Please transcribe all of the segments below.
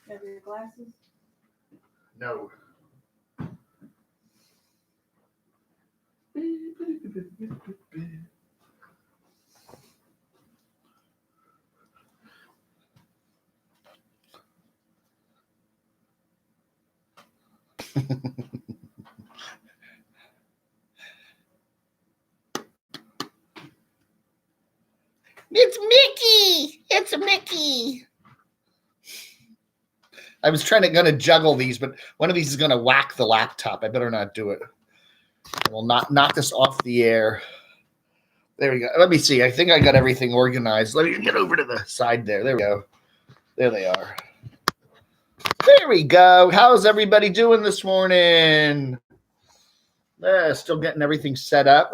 Have your glasses? No. It's Mickey. It's Mickey. I was gonna juggle these, but one of these is gonna whack the laptop. I better not do it. We'll knock this off the air. There we go. Let me see. I think I got everything organized. Let me get over to the side there. There we go. There they are. There we go. How's everybody doing this morning? Still getting everything set up.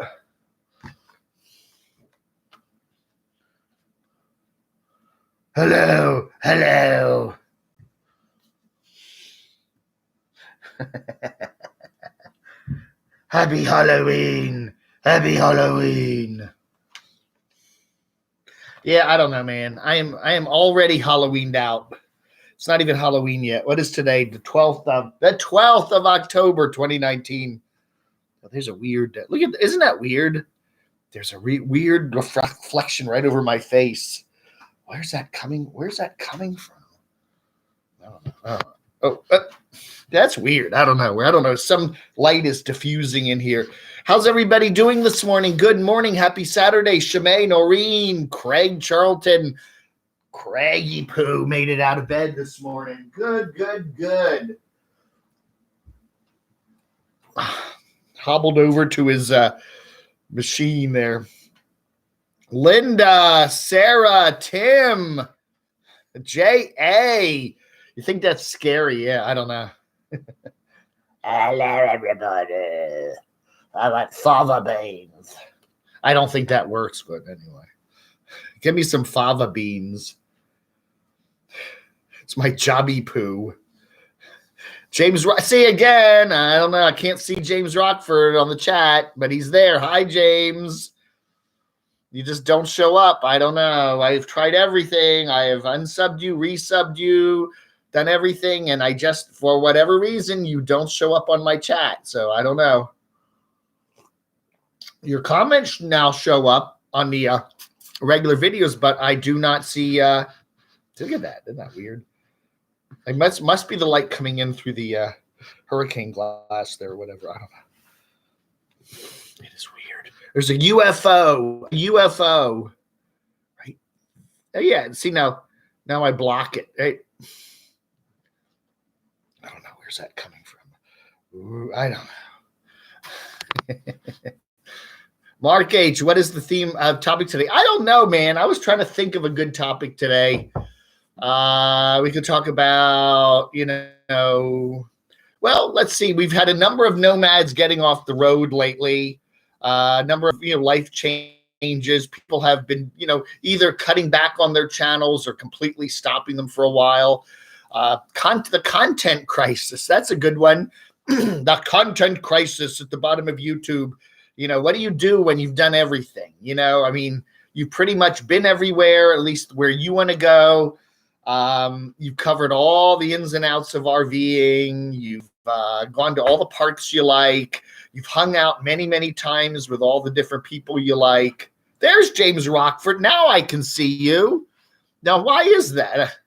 Hello. Hello. Happy Halloween. Happy Halloween. Yeah, I don't know, man. I am already Halloweened out. It's not even Halloween yet. What is today? The 12th of October, 2019. Oh, there's a weird look at. Isn't that weird? There's a weird reflection right over my face. Where's that coming from? I don't know. Oh, that's weird. I don't know. Some light is diffusing in here. How's everybody doing this morning? Good morning. Happy Saturday. Shemay, Noreen, Craig, Charlton, Craggy Poo made it out of bed this morning. Good. Hobbled over to his machine there. Linda, Sarah, Tim, J.A. You think that's scary? Yeah, I don't know. Hello, everybody. I like fava beans. I don't think that works, but anyway. Give me some fava beans. It's my jobby poo. James, see again. I don't know. I can't see James Rockford on the chat, but he's there. Hi, James. You just don't show up. I don't know. I've tried everything. I have unsubbed you, resubbed you, done everything, and I just, for whatever reason, you don't show up on my chat. So I don't know. Your comments now show up on the regular videos, but I do not see. Look at that. Isn't that weird? It must be the light coming in through the hurricane glass there or whatever. I don't know. It is weird. There's a UFO. Right? Oh, yeah. See, now I block it. Right? I don't know. Where's that coming from? Ooh, I don't know. Mark H., what is the theme topic today? I don't know, man. I was trying to think of a good topic today. We could talk about, well, let's see. We've had a number of nomads getting off the road lately. A number of, life changes. People have been, either cutting back on their channels or completely stopping them for a while. The content crisis. That's a good one. The content crisis at the bottom of YouTube. What do you do when you've done everything? You've pretty much been everywhere, at least where you want to go. You've covered all the ins and outs of RVing. You've gone to all the parks you like. You've hung out many, many times with all the different people you like. There's James Rockford. Now I can see you. Now, why is that?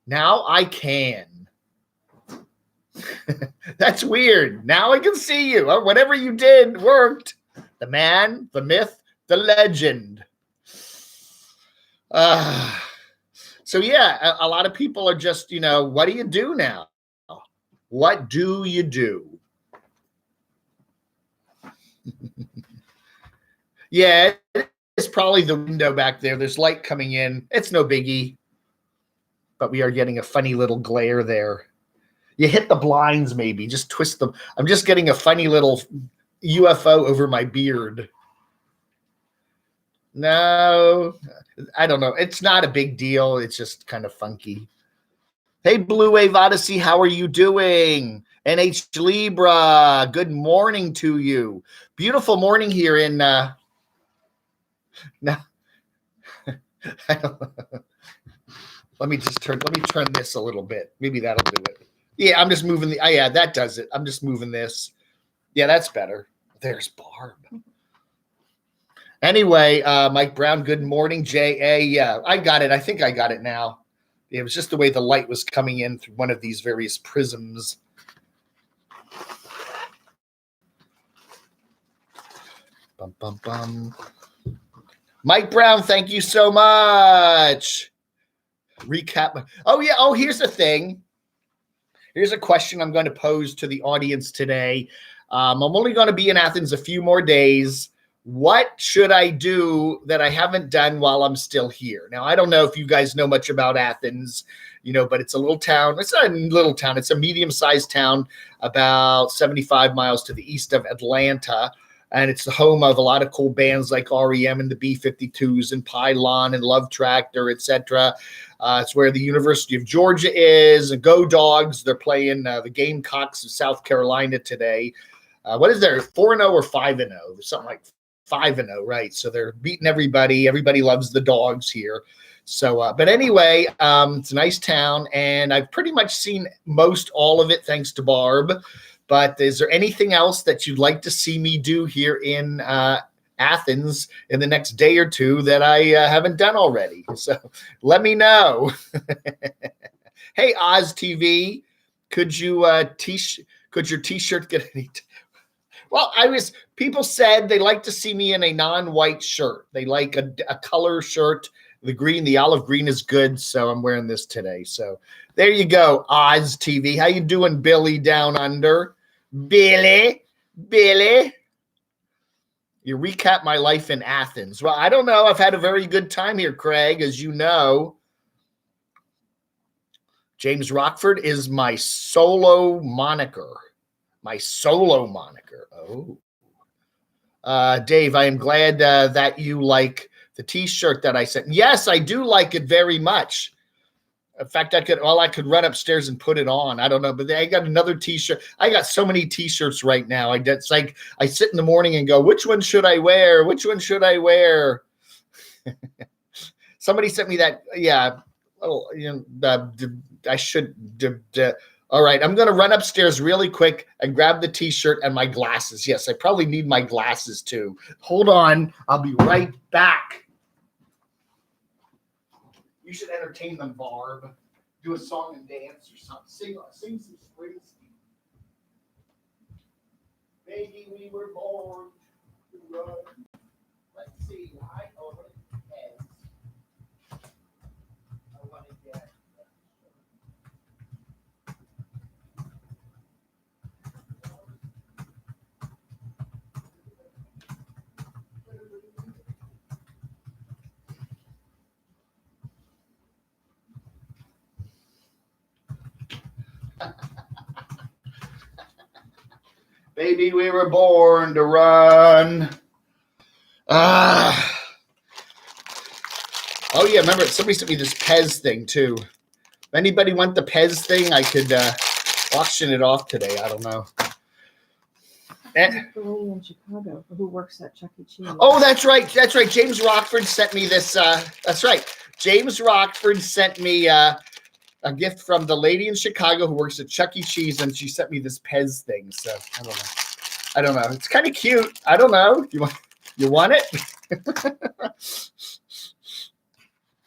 Now I can. That's weird. Now I can see you. Whatever you did worked. The man, the myth, the legend. So yeah, a lot of people are just, what do you do now? What do you do? Yeah, it's probably the window back there. There's light coming in. It's no biggie. But we are getting a funny little glare there. You hit the blinds maybe. Just twist them. I'm just getting a funny little UFO over my beard. No, I don't know. It's not a big deal. It's just kind of funky. Hey, Blue Wave Odyssey, how are you doing? NH Libra, good morning to you. Beautiful morning here in no, I don't know. Let me turn this a little bit. Maybe that'll do it. Yeah, I'm just moving yeah, that does it. I'm just moving this. Yeah, that's better. There's Barb. Anyway, Mike Brown, good morning. J.A., yeah, I got it. I think I got it now. It was just the way the light was coming in through one of these various prisms. Bum, bum, bum. Mike Brown, thank you so much. Recap. Oh, yeah. Oh, here's the thing. Here's a question I'm going to pose to the audience today. I'm only going to be in Athens a few more days. What should I do that I haven't done while I'm still here? Now, I don't know if you guys know much about Athens, but it's a little town. It's not a little town. It's a medium-sized town about 75 miles to the east of Atlanta. And it's the home of a lot of cool bands like REM and the B-52s and Pylon and Love Tractor, etc. It's where the University of Georgia is. And Go Dogs, they're playing the Gamecocks of South Carolina today. What is there, 4-0 or 5-0? Something like 5-0, right? So they're beating everybody. Everybody loves the Dogs here. So, but anyway, it's a nice town, and I've pretty much seen most all of it thanks to Barb. But is there anything else that you'd like to see me do here in Athens in the next day or two that I haven't done already? So let me know. Hey, Oz TV, could your T-shirt get any? Well, people said they like to see me in a non-white shirt. They like a color shirt. The olive green is good, so I'm wearing this today. So there you go, Oz TV. How you doing, Billy down under? Billy. You recap my life in Athens. Well, I don't know. I've had a very good time here, Craig, as you know. James Rockford is my solo moniker. Oh. Dave, I am glad that you like the T-shirt that I sent. Yes, I do like it very much. In fact, I could run upstairs and put it on. I don't know, but I got another T-shirt. I got so many T-shirts right now. It's like I sit in the morning and go, which one should I wear? Which one should I wear? Somebody sent me that. Yeah. Oh, I should. All right, I'm going to run upstairs really quick and grab the T-shirt and my glasses. Yes, I probably need my glasses too. Hold on. I'll be right back. You should entertain them, Barb. Do a song and dance or something. Sing some Springsteen. Maybe we were born to run. Let's see. I want to get. Baby, we were born to run. Oh, yeah, remember, somebody sent me this Pez thing, too. If anybody want the Pez thing, I could auction it off today. I don't know. The lady in Chicago who works at Chuck E. Cheese. Oh, that's right. James Rockford sent me this. That's right. James Rockford sent me a gift from the lady in Chicago who works at Chuck E. Cheese, and she sent me this Pez thing. So I don't know. It's kind of cute. I don't know. You want it?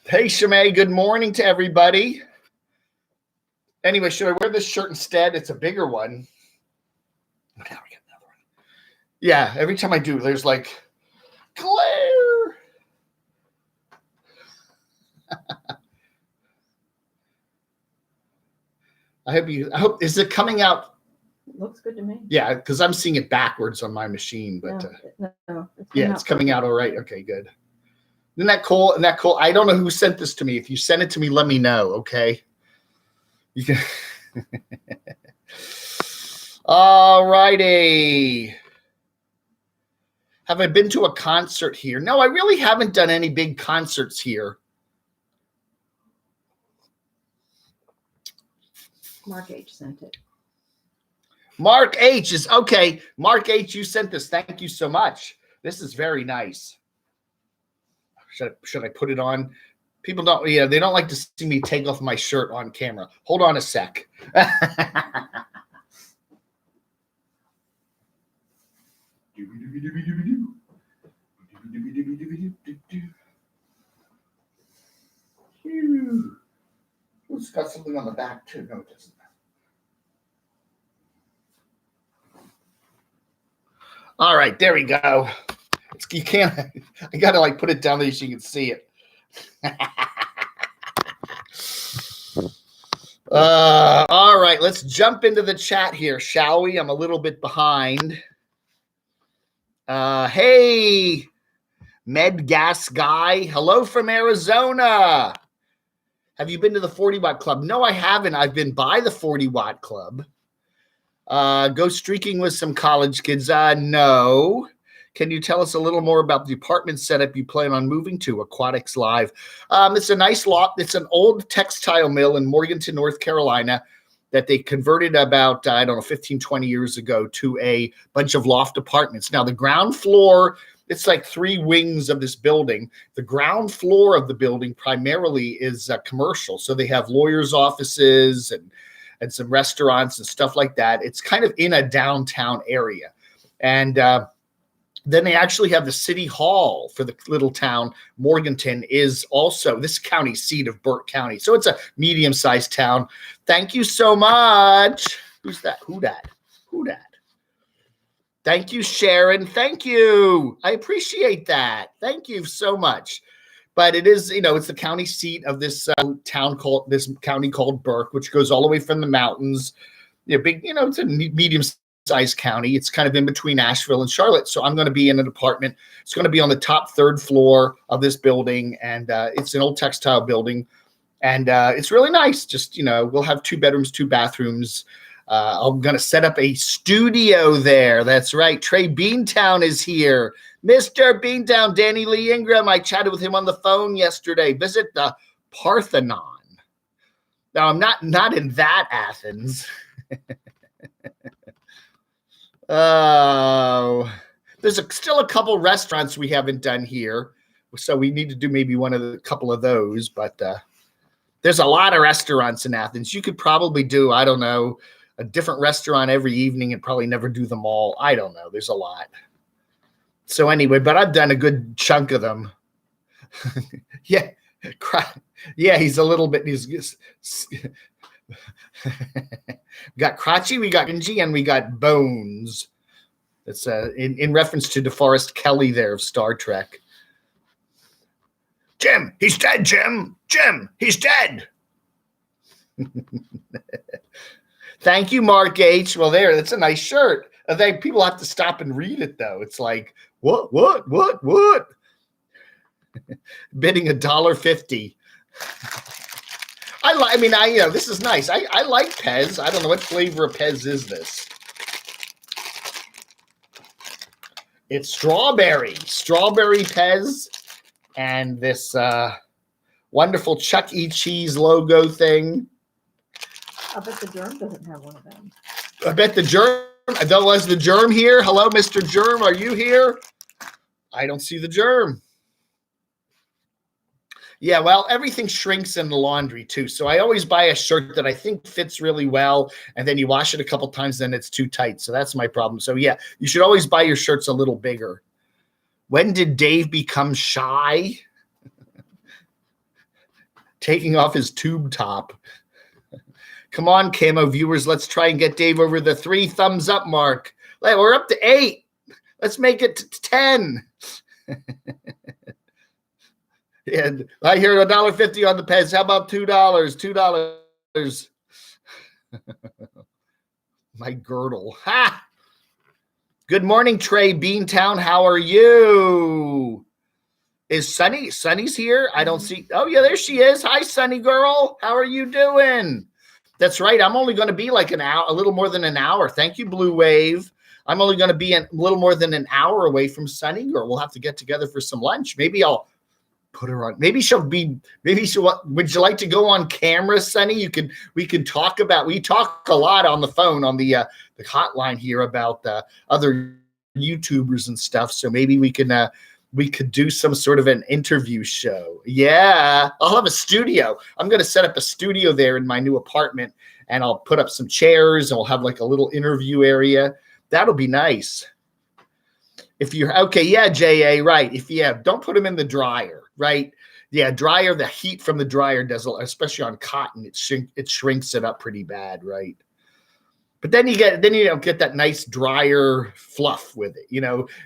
Hey, Shimei. Good morning to everybody. Anyway, should I wear this shirt instead? It's a bigger one. Now we get another one. Yeah, every time I do, there's like glare. I hope, is it coming out? It looks good to me. Yeah, because I'm seeing it backwards on my machine, but no, it's coming out all right. Okay, good. Isn't that cool? I don't know who sent this to me. If you send it to me, let me know, okay? You can. All righty. Have I been to a concert here? No, I really haven't done any big concerts here. Mark H. sent it. Mark H. is okay. Mark H., you sent this. Thank you so much. This is very nice. Should I put it on? People don't, they don't like to see me take off my shirt on camera. Hold on a sec. It's got something on the back too. No, it doesn't. All right, there we go. You can't. I gotta like put it down there so you can see it. All right, let's jump into the chat here, shall we? I'm a little bit behind. Hey, Med Gas Guy. Hello from Arizona. Have you been to the 40 Watt Club? No, I haven't. I've been by the 40 Watt Club. Go streaking with some college kids. No. Can you tell us a little more about the apartment setup you plan on moving to? Aquatics Live. It's a nice lot. It's an old textile mill in Morganton, North Carolina that they converted about, 15, 20 years ago to a bunch of loft apartments. Now, the ground floor, it's like 3 wings of this building. The ground floor of the building primarily is commercial. So they have lawyers' offices and some restaurants and stuff like that. It's kind of in a downtown area. And then they actually have the city hall for the little town. Morganton is also this county seat of Burke County. So it's a medium-sized town. Thank you so much. Who's that? Who dat? Thank you, Sharon. Thank you. I appreciate that. Thank you so much. But it is, it's the county seat of this county called Burke, which goes all the way from the mountains. It's a medium-sized county. It's kind of in between Asheville and Charlotte. So I'm going to be in an apartment. It's going to be on the top 3rd floor of this building, and it's an old textile building, and it's really nice. Just we'll have 2 bedrooms, 2 bathrooms. I'm going to set up a studio there. That's right. Trey Beantown is here. Mr. Beantown, Danny Lee Ingram. I chatted with him on the phone yesterday. Visit the Parthenon. Now, I'm not in that Athens. Oh, there's still a couple restaurants we haven't done here. So we need to do maybe a couple of those. But there's a lot of restaurants in Athens. You could probably do, I don't know, a different restaurant every evening and probably never do them all. I don't know. There's a lot. So anyway, but I've done a good chunk of them. Yeah. Yeah, he's a little bit. He's got Crotchy, we got Gingy, and we got Bones. It's in reference to DeForest Kelly there of Star Trek. Jim, he's dead, Jim. Jim, he's dead. Thank you, Mark H. Well, that's a nice shirt. I think people have to stop and read it, though. It's like, what? Bidding $1.50. This is nice. I like Pez. I don't know what flavor of Pez is this. It's strawberry Pez, and this wonderful Chuck E. Cheese logo thing. I bet the Germ doesn't have one of them. I bet the Germ. Was the Germ here? Hello, Mr. Germ. Are you here? I don't see the Germ. Yeah, well, everything shrinks in the laundry too. So I always buy a shirt that I think fits really well, and then you wash it a couple times, then it's too tight. So that's my problem. So yeah, you should always buy your shirts a little bigger. When did Dave become shy? Taking off his tube top. Come on, Camo viewers, let's try and get Dave over the 3 thumbs up mark. We're up to 8. Let's make it to 10. And I hear $1.50 on the Pez. How about $2? $2. My girdle. Ha! Good morning, Trey Beantown. How are you? Is Sunny? Sunny's here? I don't see. Oh, yeah, there she is. Hi, Sunny girl. How are you doing? That's right. I'm only going to be like an hour, a little more than an hour. Thank you, Blue Wave. I'm only going to be a little more than an hour away from Sunny girl. We'll have to get together for some lunch. Maybe I'll put her on. Would you like to go on camera, Sunny? We talk a lot on the phone on the hotline here about other YouTubers and stuff. So maybe we can we could do some sort of an interview show. Yeah, I'll have a studio. I'm going to set up a studio there in my new apartment, and I'll put up some chairs, and we'll have like a little interview area. That'll be nice. If you're okay, yeah, JA, right. Don't put them in the dryer, right? Yeah, dryer, the heat from the dryer does, especially on cotton, it shrinks it up pretty bad, right? But then you don't get that nice drier fluff with it,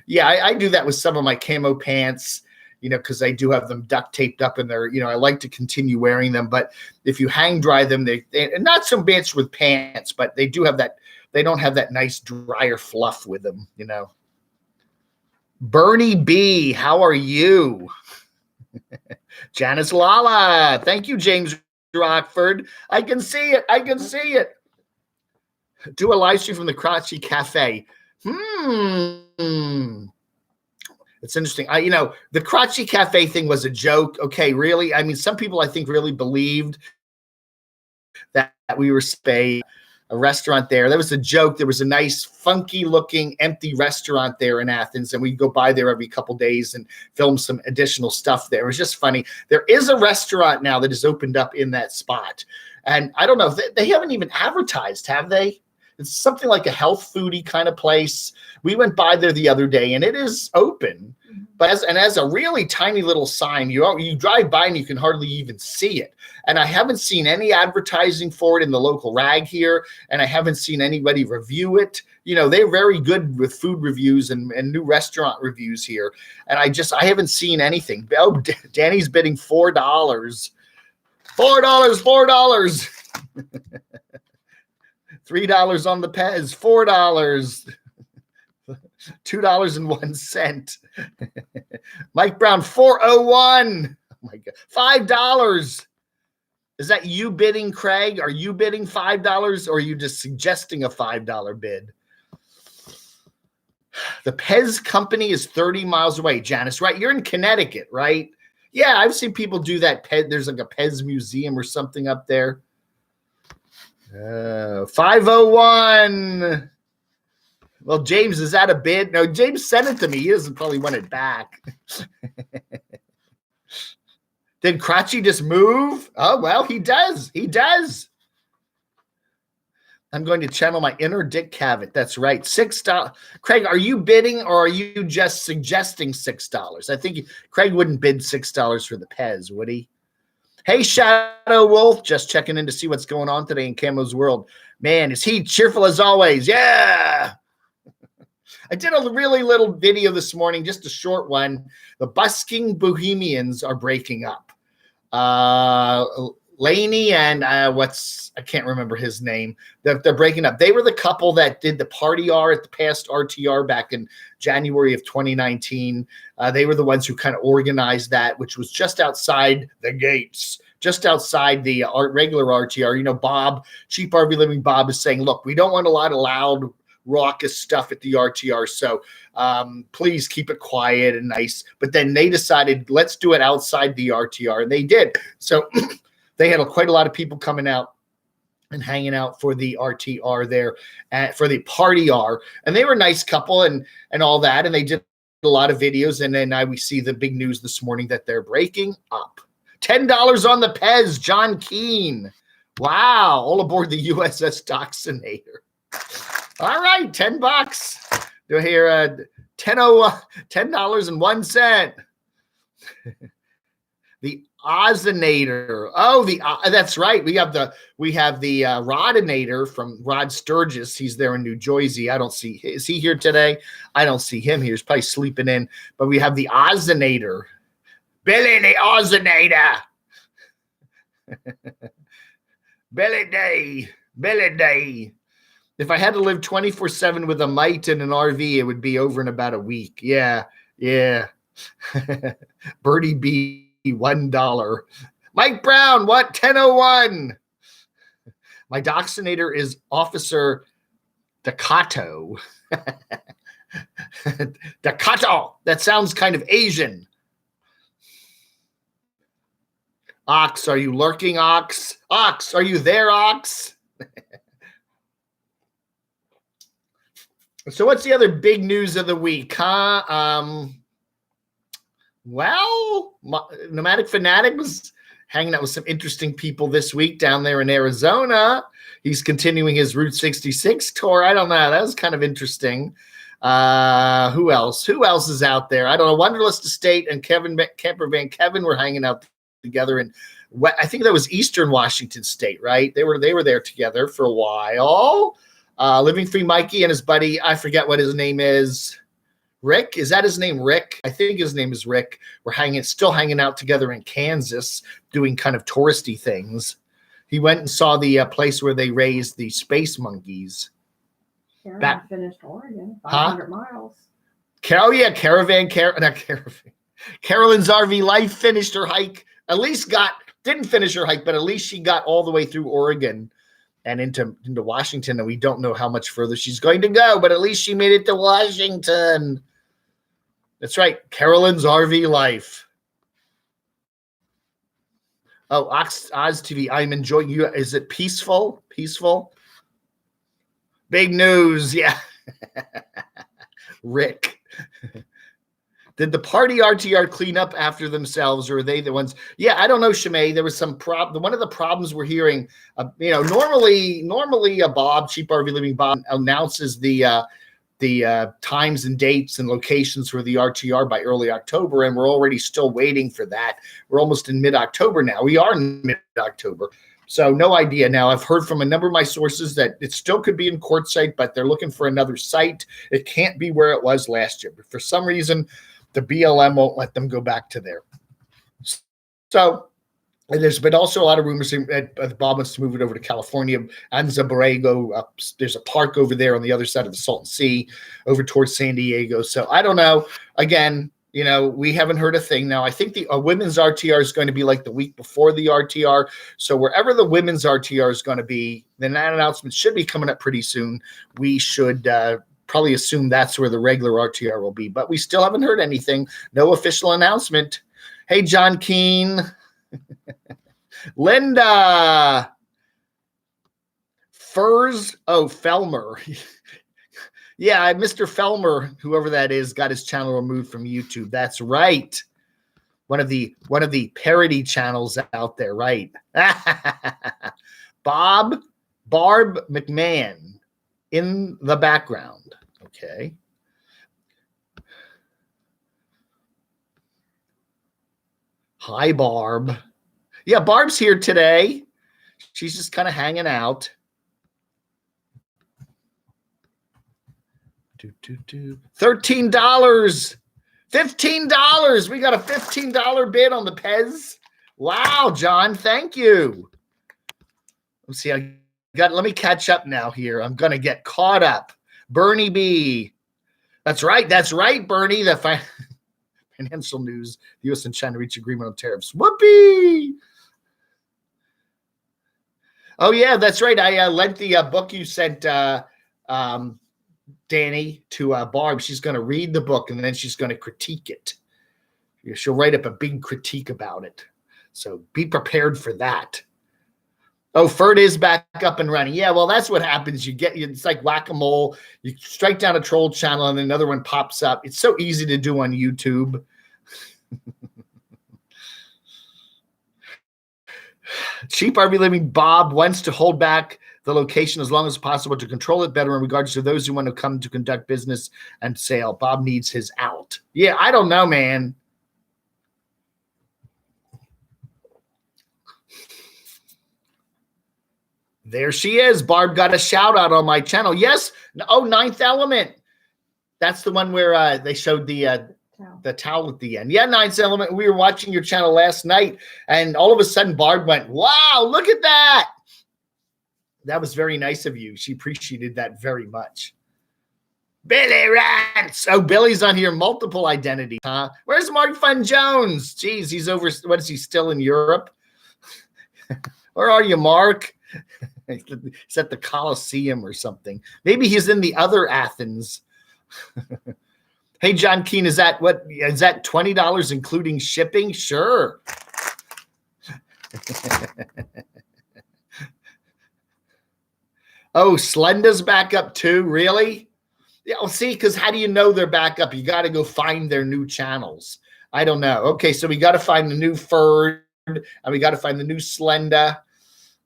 Yeah, I do that with some of my camo pants, because I do have them duct taped up in there. I like to continue wearing them. But if you hang dry them, they not so much with pants, but they do have that. They don't have that nice drier fluff with them, Bernie B, how are you? Janice Lala, thank you, James Rockford. I can see it. Do a live stream from the Crotchy Cafe. It's interesting. The Crotchy Cafe thing was a joke. Okay, really? I mean, some people I think really believed that we were a restaurant there. That was a joke. There was a nice, funky-looking, empty restaurant there in Athens, and we'd go by there every couple days and film some additional stuff there. It was just funny. There is a restaurant now that has opened up in that spot, and I don't know if they haven't even advertised, have they? It's something like a health foodie kind of place. We went by there the other day, and it is open, but as a really tiny little sign. You drive by and you can hardly even see it. And I haven't seen any advertising for it in the local rag here, and I haven't seen anybody review it. They're very good with food reviews and new restaurant reviews here, and I haven't seen anything. Oh, Danny's bidding $4. $4. $3 on the Pez, $4, $2.01. Mike Brown, 401. Oh my God, $5. Is that you bidding, Craig? Are you bidding $5, or are you just suggesting a $5 bid? The Pez company is 30 miles away, Janice, right? You're in Connecticut, right? Yeah, I've seen people do that. There's like a Pez museum or something up there. 501. Well, James, is that a bid? No, James sent it to me. He doesn't probably want it back. Did Crotchy just move? Oh, well, he does. I'm going to channel my inner Dick Cavett. That's right. $6. Craig, are you bidding, or are you just suggesting $6? I think Craig wouldn't bid $6 for the Pez, would he? Hey, Shadow Wolf, just checking in to see what's going on today in Camo's world. Man, is he cheerful as always? Yeah. I did a really little video this morning, just a short one. The busking Bohemians are breaking up. Laney and I can't remember his name. They're breaking up. They were the couple that did the Party R at the past RTR back in January of 2019. They were the ones who kind of organized that, which was just outside the gates, just outside the regular RTR. Bob, Cheap RV Living Bob, is saying, look, we don't want a lot of loud, raucous stuff at the RTR, so please keep it quiet and nice. But then they decided, let's do it outside the RTR, and they did. So they had quite a lot of people coming out and hanging out for the RTR there, for the Party R. And they were a nice couple and all that. And they did a lot of videos. And then we see the big news this morning that they're breaking up. $10 on the Pez, John Keene. Wow. All aboard the USS Doxinator. All right, $10. Do I hear $10.01. The Ozinator. Oh, that's right. We have the Rodinator from Rod Sturgis. He's there in New Jersey. I don't see. Is he here today? I don't see him here. He's probably sleeping in. But we have the Ozinator. Billy the Ozinator. Billy Day. If I had to live 24/7 with a mite and an RV, it would be over in about a week. Yeah. Birdie B. $1. Mike Brown, what? 1001. My Doxinator is Officer Dacato. Dacato. That sounds kind of Asian. Ox, are you lurking, Ox? Ox, are you there, Ox? So what's the other big news of the week, huh? Well, Nomadic Fanatic was hanging out with some interesting people this week down there in Arizona. He's continuing his Route 66 tour. I don't know. That was kind of interesting. Who else? Who else is out there? I don't know. Wanderlust Estate and Camper Van Kevin were hanging out together in I think that was Eastern Washington State, right? They were there together for a while. Living Free Mikey and his buddy, I forget what his name is. Rick, is that his name? Rick? I think his name is Rick. We're still hanging out together in Kansas, doing kind of touristy things. He went and saw the place where they raised the space monkeys. Karen finished Oregon, 500 miles. Not Caravan. Carolyn's RV Life finished her hike. Didn't finish her hike, but at least she got all the way through Oregon and into Washington, and we don't know how much further she's going to go, but at least she made it to Washington. That's right, Carolyn's RV Life. Oh, Oz TV, I'm enjoying you. Is it peaceful? Peaceful? Big news, yeah. Rick. Did the party RTR clean up after themselves, or are they the ones? Yeah, I don't know, Shimei. There was some problem. One of the problems we're hearing, normally Bob, Cheap RV Living Bob, announces the times and dates and locations for the RTR by early October, and we're already still waiting for that. We're almost in mid-October now. We are in mid-October. So no idea. Now, I've heard from a number of my sources that it still could be in Quartzsite, but they're looking for another site. It can't be where it was last year. But for some reason, the BLM won't let them go back to there. So there's been also a lot of rumors that Bob wants to move it over to California. Anza Borrego, there's a park over there on the other side of the Salton Sea over towards San Diego. So I don't know. Again, we haven't heard a thing. Now, I think the women's RTR is going to be like the week before the RTR. So wherever the women's RTR is going to be, then that announcement should be coming up pretty soon. We should probably assume that's where the regular RTR will be. But we still haven't heard anything. No official announcement. Hey, John Keene. Linda. Felmer. Yeah, Mr. Felmer, whoever that is, got his channel removed from YouTube. That's right. One of the parody channels out there, right? Barb McMahon in the background. Okay. Hi, Barb. Yeah, Barb's here today. She's just kind of hanging out. $13. $15. We got a $15 bid on the Pez. Wow, John. Thank you. Let's see. Let me catch up now here. I'm going to get caught up. Bernie B. That's right, Bernie. The financial news. The U.S. and China reach agreement on tariffs. Whoopee. Oh, yeah, that's right. I lent the book you sent Danny to Barb. She's going to read the book and then she's going to critique it. She'll write up a big critique about it. So be prepared for that. Oh, Ferd is back up and running. Yeah, well, that's what happens. It's like whack-a-mole. You strike down a troll channel and another one pops up. It's so easy to do on YouTube. Cheap RV Living Bob wants to hold back the location as long as possible to control it better in regards to those who want to come to conduct business and sale. Bob needs his out. Yeah, I don't know, man. There she is. Barb got a shout out on my channel. Yes. Oh, Ninth Element. That's the one where they showed the towel at the end. Yeah, Ninth Element. We were watching your channel last night, and all of a sudden Barb went, wow, look at that. That was very nice of you. She appreciated that very much. Billy Rants. Oh, Billy's on here. Multiple identities, huh? Where's Mark Fun Jones? Jeez, he's over. What is he, still in Europe? Where are you, Mark? He's at the Coliseum or something. Maybe he's in the other Athens. Hey, John Keene, is that $20 including shipping? Sure. Oh, Slenda's back up too. Really? Yeah, well, see, because how do you know they're back up? You got to go find their new channels. I don't know. Okay, so we got to find the new Ferd, and we got to find the new Slenda.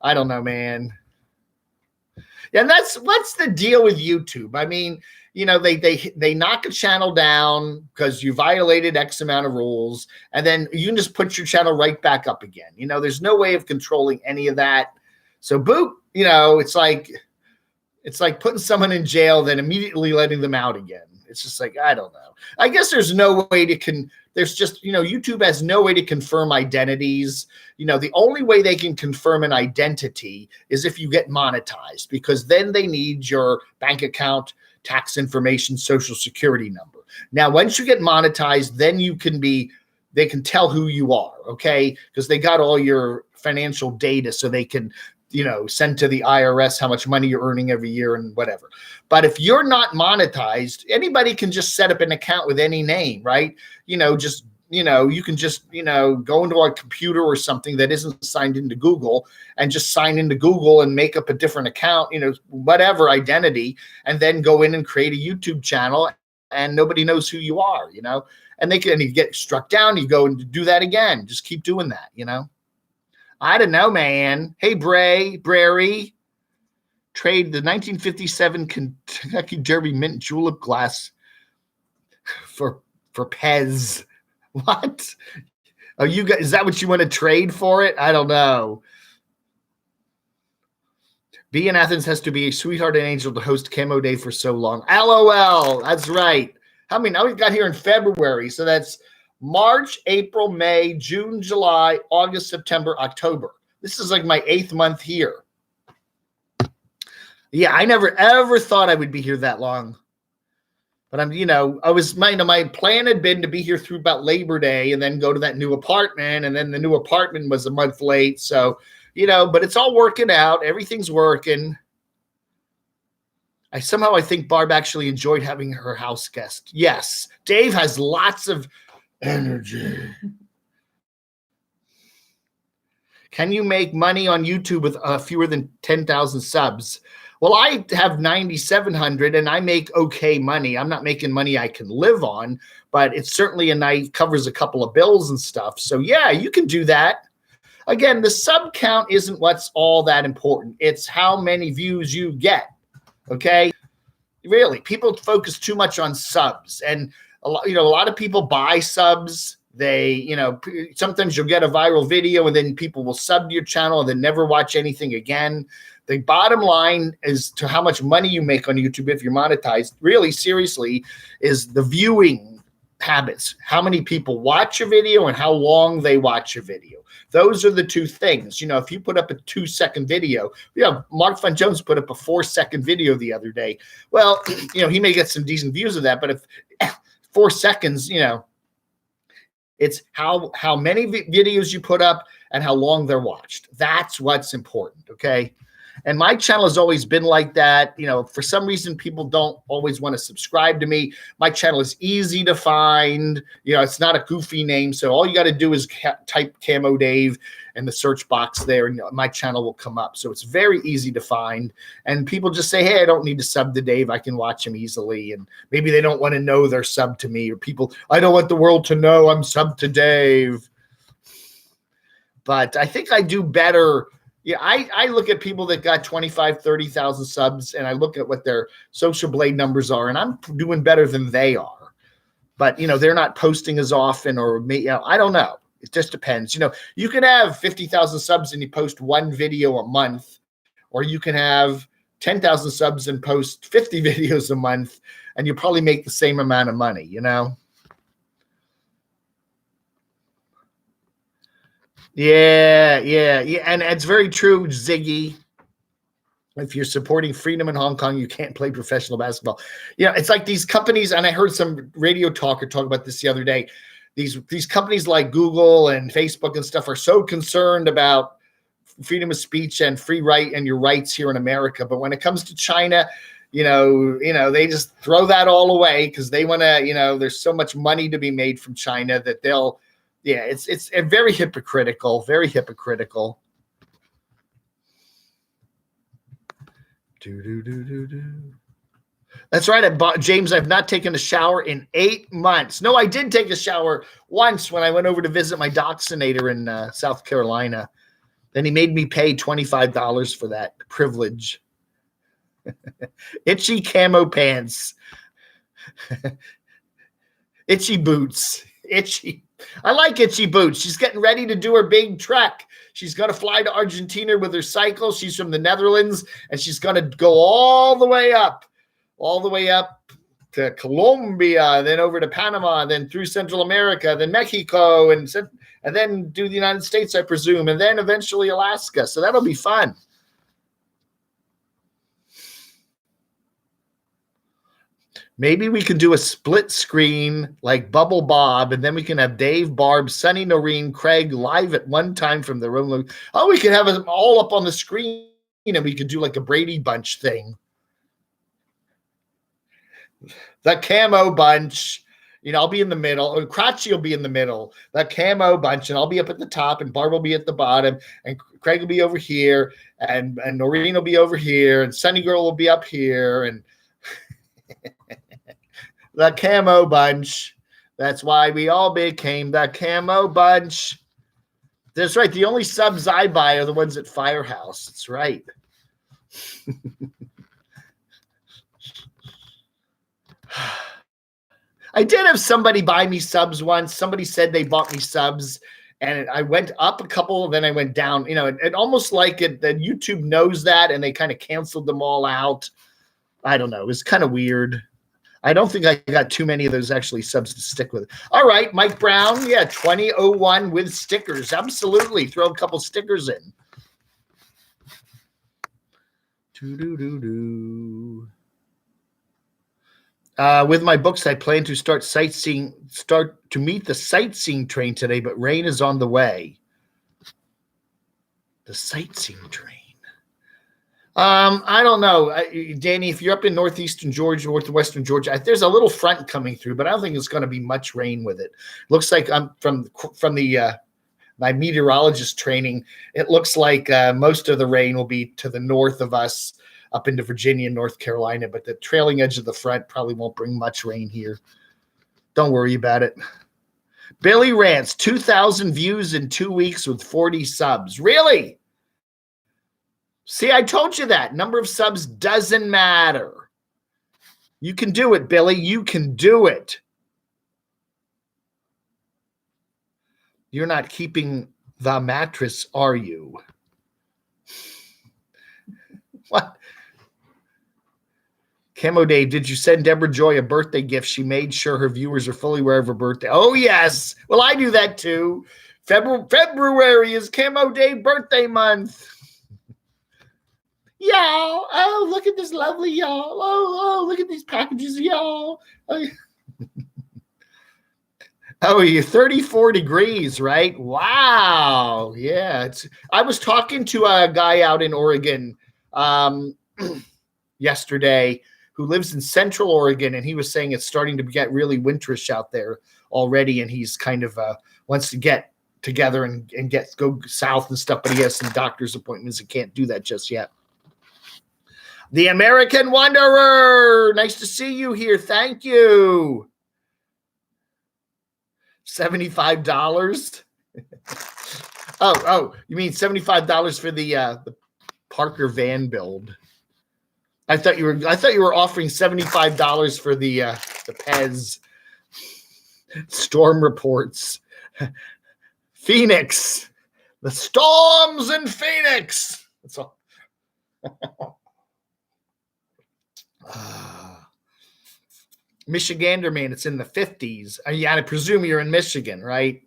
I don't know, man. And that's what's the deal with YouTube. I mean, you know, they knock a channel down because you violated X amount of rules, and then you can just put your channel right back up again. You know, there's no way of controlling any of that. So boop, you know, it's like putting someone in jail, then immediately letting them out again. It's just like, I don't know. I guess there's no way to there's just, you know, YouTube has no way to confirm identities. You know, the only way they can confirm an identity is if you get monetized, because then they need your bank account, tax information, social security number. Now, once you get monetized, then they can tell who you are, okay? Because they got all your financial data, so they can, you know, send to the IRS how much money you're earning every year and whatever. But if you're not monetized, anybody can just set up an account with any name, right? You know, just, you know, you can just, you know, go into a computer or something that isn't signed into Google and just sign into Google and make up a different account, you know, whatever identity, and then go in and create a YouTube channel, and nobody knows who you are, you know, and you get struck down, you go and do that again. Just keep doing that, you know. I don't know, man. Hey, Brary, trade the 1957 Kentucky Derby mint julep glass for Pez. What? Oh, you guys, is that what you want to trade for it? I don't know. B in Athens has to be a sweetheart and angel to host Camo Day for so long. LOL. That's right. How many? Now we've got here in February, so that's March, April, May, June, July, August, September, October. This is like my 8th month here. Yeah, I never ever thought I would be here that long. But I'm, you know, my plan had been to be here through about Labor Day and then go to that new apartment. And then the new apartment was a month late. So, you know, but it's all working out. Everything's working. I think Barb actually enjoyed having her house guest. Yes, Dave has lots of energy. Can you make money on YouTube with fewer than 10,000 subs? Well, I have 9,700 and I make okay money. I'm not making money I can live on, but it's certainly covers a couple of bills and stuff. So yeah, you can do that. Again, the sub count isn't what's all that important. It's how many views you get. Okay? Really, people focus too much on subs, and a lot of people buy subs. They, you know, sometimes you'll get a viral video and then people will sub to your channel and then never watch anything again. The bottom line is to how much money you make on YouTube if you're monetized, really seriously, is the viewing habits. How many people watch your video and how long they watch your video. Those are the two things. You know, if you put up a 2-second video, Mark Fun Jones put up a 4-second video the other day. Well, you know, he may get some decent views of that, but if 4 seconds, you know, it's how many videos you put up and how long they're watched. That's what's important, okay? And my channel has always been like that. You know, for some reason, people don't always want to subscribe to me. My channel is easy to find. You know, it's not a goofy name. So all you got to do is type Camo Dave in the search box there, and my channel will come up. So it's very easy to find. And people just say, hey, I don't need to sub to Dave. I can watch him easily. And maybe they don't want to know they're sub to me. Or people, I don't want the world to know I'm sub to Dave. But I think I do better. Yeah, I look at people that got 25, 30,000 subs, and I look at what their social blade numbers are, and I'm doing better than they are. But, you know, they're not posting as often, or, you know, I don't know. It just depends. You know, you can have 50,000 subs and you post one video a month, or you can have 10,000 subs and post 50 videos a month, and you probably make the same amount of money, you know? Yeah. And it's very true, Ziggy. If you're supporting freedom in Hong Kong, you can't play professional basketball. You know, it's like these companies, and I heard some radio talker talk about this the other day. These companies like Google and Facebook and stuff are so concerned about freedom of speech and free right and your rights here in America. But when it comes to China, you know, they just throw that all away because they want to, you know, there's so much money to be made from China that they'll, yeah, it's very hypocritical, very hypocritical. That's right, James. I've not taken a shower in 8 months. No, I did take a shower once when I went over to visit my dachshundator in South Carolina. Then he made me pay $25 for that privilege. Itchy camo pants. Itchy boots. Itchy. I like itchy boots. She's getting ready to do her big trek. She's going to fly to Argentina with her cycle. She's from the Netherlands, and she's going to go all the way up to Colombia, then over to Panama, then through Central America, then Mexico, and then do the United States, I presume, and then eventually Alaska. So that'll be fun. Maybe we could do a split screen like Bubble Bob, and then we can have Dave, Barb, Sunny, Noreen, Craig live at one time from the room. Oh, we could have them all up on the screen, and we could do like a Brady Bunch thing. The Camo Bunch. I'll be in the middle. Or Crotchy will be in the middle. The Camo Bunch, and I'll be up at the top, and Barb will be at the bottom, and Craig will be over here, and Noreen will be over here, and Sunny Girl will be up here, and the Camo Bunch. That's why we all became the Camo Bunch. That's right. The only subs I buy are the ones at Firehouse. That's right. I did have somebody buy me subs once. Somebody said they bought me subs, and I went up a couple, then I went down. It almost like that YouTube knows that, and they kind of canceled them all out. I don't know. It was kind of weird. I don't think I got too many of those actually subs to stick with. All right, Mike Brown. Yeah, 2001 with stickers. Absolutely. Throw a couple stickers in. With my books, I plan to start to meet the sightseeing train today, but rain is on the way. The sightseeing train. I don't know, Danny, if you're up in northwestern Georgia, there's a little front coming through, but I don't think it's going to be much rain with it. Looks like I'm from the my meteorologist training. It looks like most of the rain will be to the north of us, up into Virginia and North Carolina, but the trailing edge of the front probably won't bring much rain here. Don't worry about it. Billy Rants, 2,000 views in 2 weeks with 40 subs. Really? See, I told you that. Number of subs doesn't matter. You can do it, Billy. You can do it. You're not keeping the mattress, are you? What? Camo Dave, did you send Deborah Joy a birthday gift? She made sure her viewers are fully aware of her birthday. Oh, yes. Well, I do that too. February is Camo Dave birthday month. Y'all, oh, look at this lovely y'all. Oh, look at these packages, y'all. Oh, you're 34 degrees, right? Wow. Yeah. I was talking to a guy out in Oregon yesterday who lives in Central Oregon, and he was saying it's starting to get really winterish out there already, and he's kind of wants to get together and go south and stuff, but he has some doctor's appointments and can't do that just yet. The American Wanderer. Nice to see you here. Thank you. $75. Oh, you mean $75 for the Parker van build? I thought you were offering $75 for the Pez storm reports. Phoenix. The storms in Phoenix. That's all. Michigander, man, it's in the 50s. Yeah, I presume you're in Michigan, right?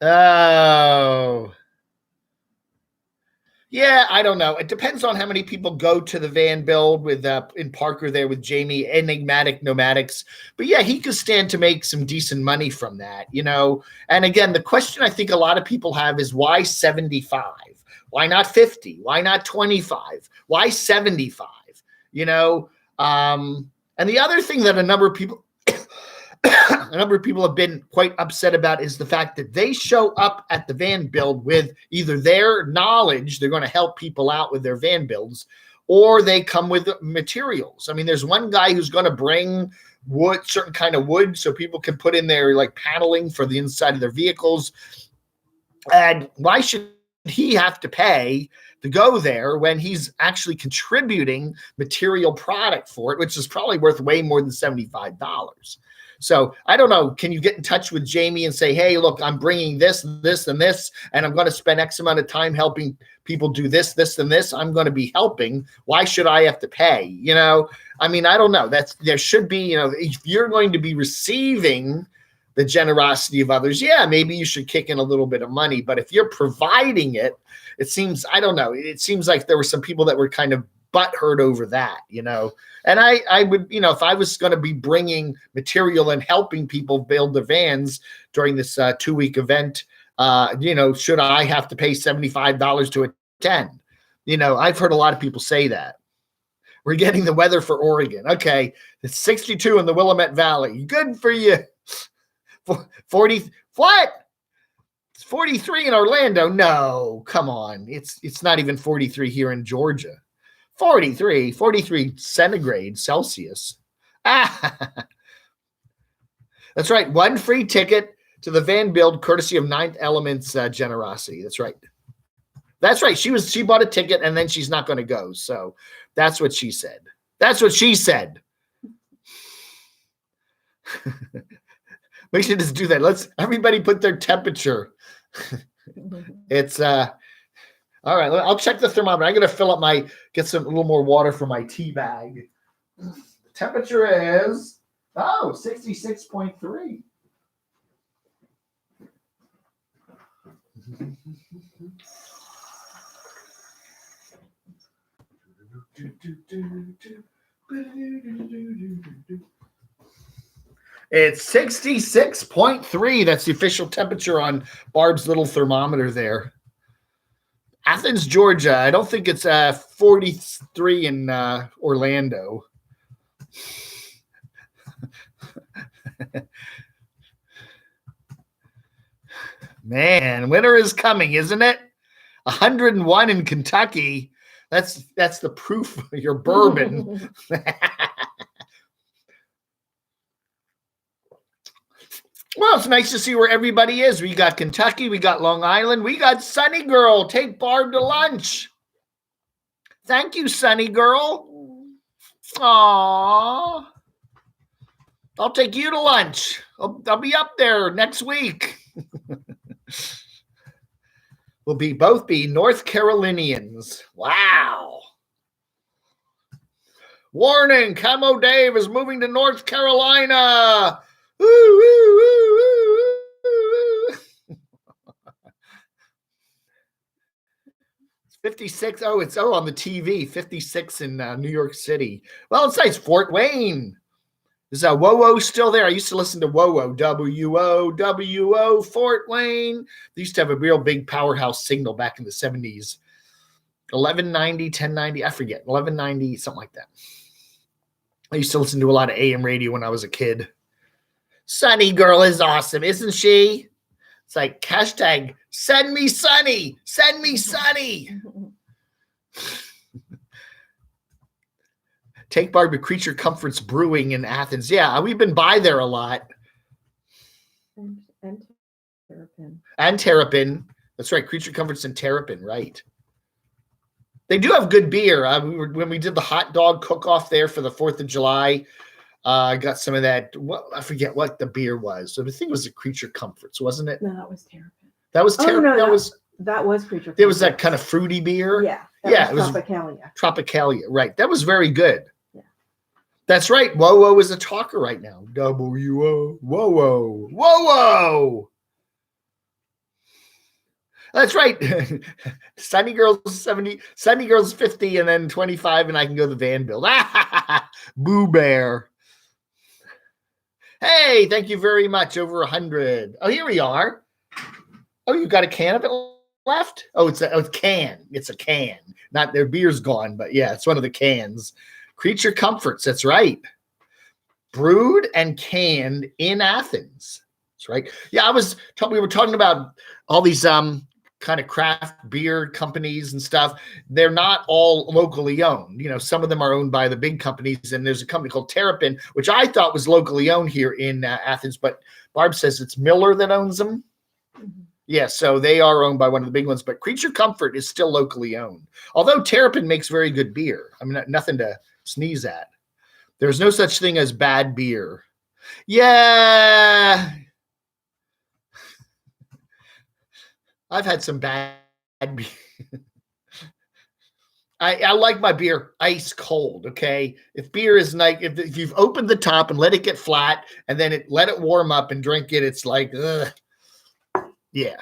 Oh. Yeah, I don't know. It depends on how many people go to the van build with in Parker there with Jamie, enigmatic nomadics. But yeah, he could stand to make some decent money from that, And again, the question I think a lot of people have is why 75? Why not 50? Why not 25? Why 75? And the other thing that a number of people have been quite upset about is the fact that they show up at the van build with either their knowledge, they're going to help people out with their van builds, or they come with materials. I mean, there's one guy who's going to bring wood, certain kind of wood, so people can put in their like paneling for the inside of their vehicles. And why should he have to pay to go there when he's actually contributing material product for it, which is probably worth way more than $75? So I don't know. Can you get in touch with Jamie and say, hey, look, I'm bringing this, this, and this, and I'm going to spend X amount of time helping people do this, this, and this. I'm going to be helping. Why should I have to pay? You know, I mean, I don't know. There should be, you know, if you're going to be receiving the generosity of others, yeah, maybe you should kick in a little bit of money. But if you're providing it, it seems, I don't know. It seems like there were some people that were kind of butthurt over that, you know. And I would, you know, if I was going to be bringing material and helping people build their vans during this 2-week event, you know, should I have to pay $75 to attend? You know, I've heard a lot of people say that. We're getting the weather for Oregon. Okay, it's 62 in the Willamette Valley. Good for you. 40, what? It's 43 in Orlando. No, come on. It's not even 43 here in Georgia. 43 centigrade Celsius. Ah, that's right. One free ticket to the van build, courtesy of Ninth Element's generosity. That's right. That's right. She bought a ticket and then she's not going to go. So that's what she said. That's what she said. We should just do that. Let's everybody put their temperature. It's all right. I'll check the thermometer. I'm going to get a little more water for my tea bag. The temperature is 66.3. It's 66.3. That's the official temperature on Barb's little thermometer there. Athens, Georgia. I don't think it's 43 in Orlando. Man, winter is coming, isn't it? 101 in Kentucky. That's the proof of your bourbon. Well, it's nice to see where everybody is. We got Kentucky. We got Long Island. We got Sunny Girl. Take Barb to lunch. Thank you, Sunny Girl. Aww. I'll take you to lunch. I'll be up there next week. We'll both be North Carolinians. Wow. Warning, Camo Dave is moving to North Carolina. Woo, woo, woo, woo, woo. 56. It's on the TV. 56 in New York City. Well, it's nice. Fort Wayne. Is WoWo still there? I used to listen to WoWo. WOWO, Fort Wayne. They used to have a real big powerhouse signal back in the 70s. 1190, 1090, I forget. 1190, something like that. I used to listen to a lot of AM radio when I was a kid. Sunny Girl is awesome, isn't she? It's like hashtag send me Sunny. Send me Sunny. Take Barb to Creature Comforts Brewing in Athens. Yeah, we've been by there a lot. And Terrapin. And Terrapin. That's right, Creature Comforts and Terrapin, right. They do have good beer. When we did the hot dog cook-off there for the 4th of July, I got some of that. I forget what the beer was. So the thing was the Creature Comforts, wasn't it? No, that was Terrapin. That was Terrapin. Oh, no, that was Creature Comforts. There was that kind of fruity beer. Yeah. It was Tropicalia. Tropicalia, right. That was very good. Yeah. That's right. WoWo is a talker right now. WO. WoWo. WoWo. That's right. Sunny Girl's 70, Sunny Girl's 50, and then 25, and I can go to the van build. Boo Bear. Hey, thank you very much. Over 100. Oh, here we are. Oh, you got a can of it left? Oh, it's a can. It's a can. Not their beer's gone, but yeah, it's one of the cans. Creature Comforts. That's right. Brewed and canned in Athens. That's right. Yeah, we were talking about all these kind of craft beer companies and stuff, they're not all locally owned. Some of them are owned by the big companies, and there's a company called Terrapin, which I thought was locally owned here in Athens, but Barb says it's Miller that owns them. Mhm. Yeah, so they are owned by one of the big ones, but Creature Comfort is still locally owned. Although Terrapin makes very good beer. I mean, nothing to sneeze at. There's no such thing as bad beer. Yeah. I've had some bad beer. I like my beer ice cold, okay? If beer is like, if you've opened the top and let it get flat and then let it warm up and drink it, it's like, ugh. Yeah.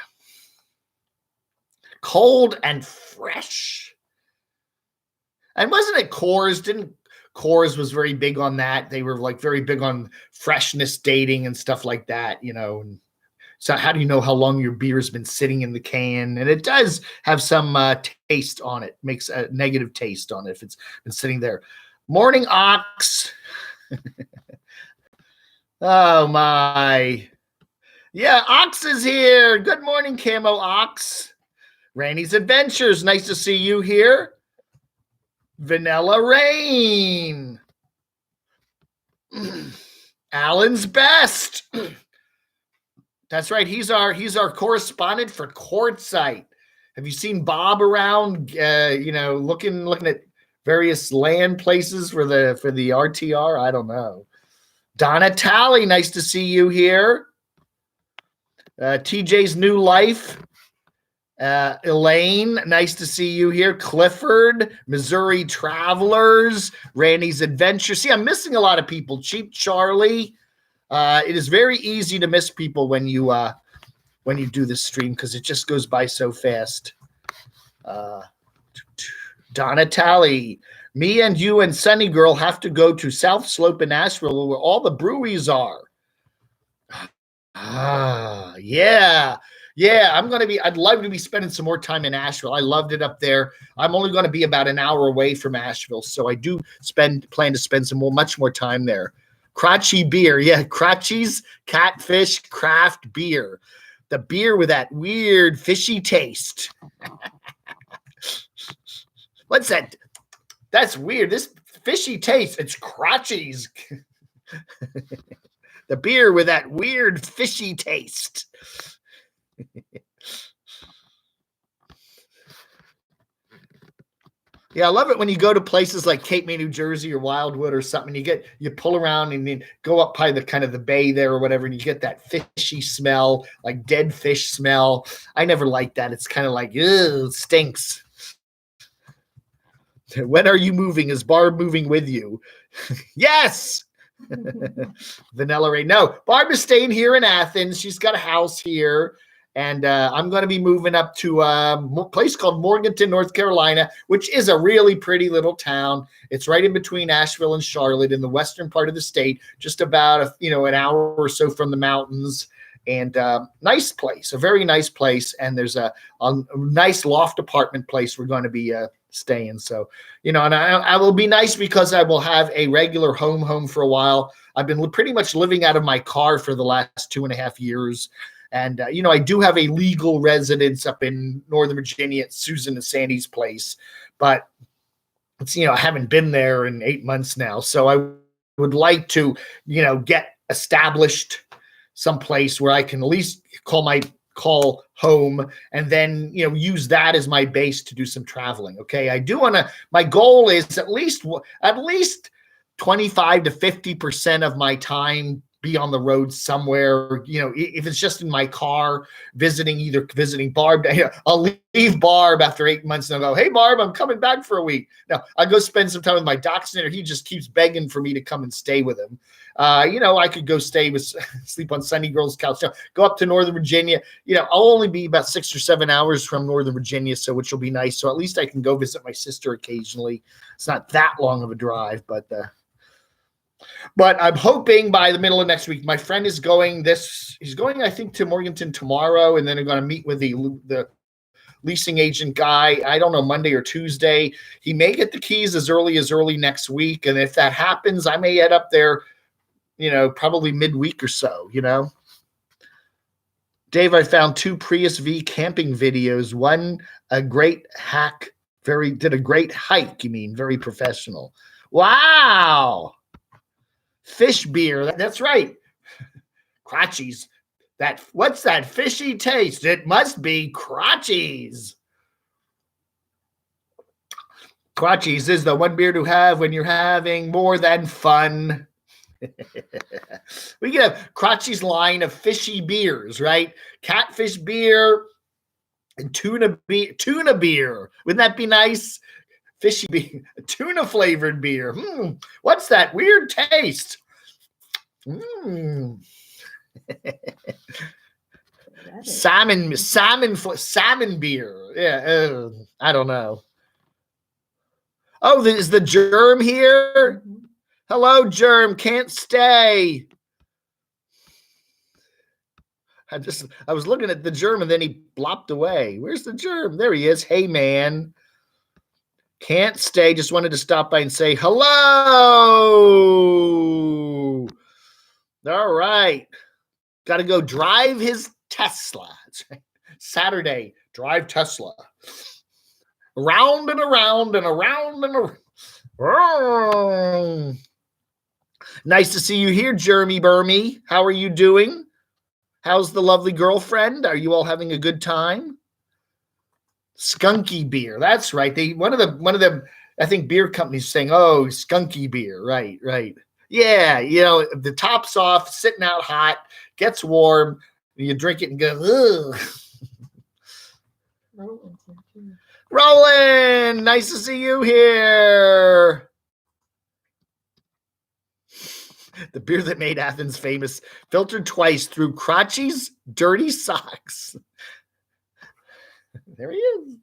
Cold and fresh. And wasn't it Coors? Coors was very big on that. They were like very big on freshness dating and stuff like that, And so how do you know how long your beer has been sitting in the can? And it does have some taste on it. Makes a negative taste on it if it's been sitting there. Morning, Ox. Oh, my. Yeah, Ox is here. Good morning, Camo Ox. Randy's Adventures. Nice to see you here. Vanilla Rain. Alan's Best. That's right. He's our correspondent for Quartzsite. Have you seen Bob around? Looking at various land places for the RTR. I don't know. Donna Talley, nice to see you here. TJ's New Life. Elaine, nice to see you here. Clifford, Missouri Travelers, Randy's Adventure. See, I'm missing a lot of people. Cheap Charlie. It is very easy to miss people when you do this stream because it just goes by so fast. Donna Talley, me and you and Sunny Girl have to go to South Slope in Asheville where all the breweries are. Yeah. I'd love to be spending some more time in Asheville. I loved it up there. I'm only going to be about an hour away from Asheville, so I do plan to spend much more time there. Crotchy beer. Yeah, Crotchy's Catfish Craft Beer. The beer with that weird fishy taste. What's that? That's weird. This fishy taste. It's Crotchy's. The beer with that weird fishy taste. Yeah, I love it when you go to places like Cape May, New Jersey or Wildwood or something. You pull around and then go up by the kind of the bay there or whatever, and you get that fishy smell, like dead fish smell. I never liked that. It's kind of like, ew, it stinks. When are you moving? Is Barb moving with you? Yes. Vanilla Ray. No, Barb is staying here in Athens. She's got a house here. And I'm going to be moving up to a place called Morganton, North Carolina, which is a really pretty little town. It's right in between Asheville and Charlotte in the western part of the state, just about an hour or so from the mountains. And nice place, a very nice place. And there's a nice loft apartment place we're going to be staying. So, and I will be nice because I will have a regular home for a while. I've been pretty much living out of my car for the last 2.5 years. And, I do have a legal residence up in Northern Virginia at Susan and Sandy's place, but it's, I haven't been there in 8 months now. So I would like to, get established someplace where I can at least call home and then, use that as my base to do some traveling. Okay. I do want to, my goal is at least 25 to 50% of my time be on the road somewhere, if it's just in my car, visiting Barb. I'll leave Barb after 8 months and I'll go, hey, Barb, I'm coming back for a week. No, I'll go spend some time with my dachshund. He just keeps begging for me to come and stay with him. I could go sleep on Sunny Girl's couch, go up to Northern Virginia. I'll only be about 6 or 7 hours from Northern Virginia, which will be nice. So at least I can go visit my sister occasionally. It's not that long of a drive, but I'm hoping by the middle of next week. My friend is going. He's going, I think, to Morganton tomorrow, and then I'm going to meet with the leasing agent guy. I don't know, Monday or Tuesday. He may get the keys as early next week, and if that happens, I may head up there. Probably midweek or so. Dave, I found 2 Prius V camping videos. One, a great hack, did a great hike, you mean, very professional. Wow. Fish beer, that's right. Crotchies. What's that fishy taste? It must be Crotchies. Crotchies is the one beer to have when you're having more than fun. We can have Crotchies line of fishy beers, right? Catfish beer and tuna beer. Wouldn't that be nice? Fishy beer, tuna flavored beer. What's that weird taste? Salmon beer. Yeah, I don't know. Oh, is the germ here? Mm-hmm. Hello, germ. Can't stay. I was looking at the germ and then he blopped away. Where's the germ? There he is. Hey, man. Can't stay. Just wanted to stop by and say hello. All right. Got to go drive his Tesla. That's right. Saturday, drive Tesla. Around and around and around and around. Oh. Nice to see you here, Jeremy Burmy. How are you doing? How's the lovely girlfriend? Are you all having a good time? Skunky beer. That's right. One of the I think beer companies saying, "Oh, skunky beer." Right. Yeah, the top's off, sitting out hot, gets warm, you drink it and go, ugh. Roland, nice to see you here. The beer that made Athens famous, filtered twice through Crotchy's dirty socks. There he is.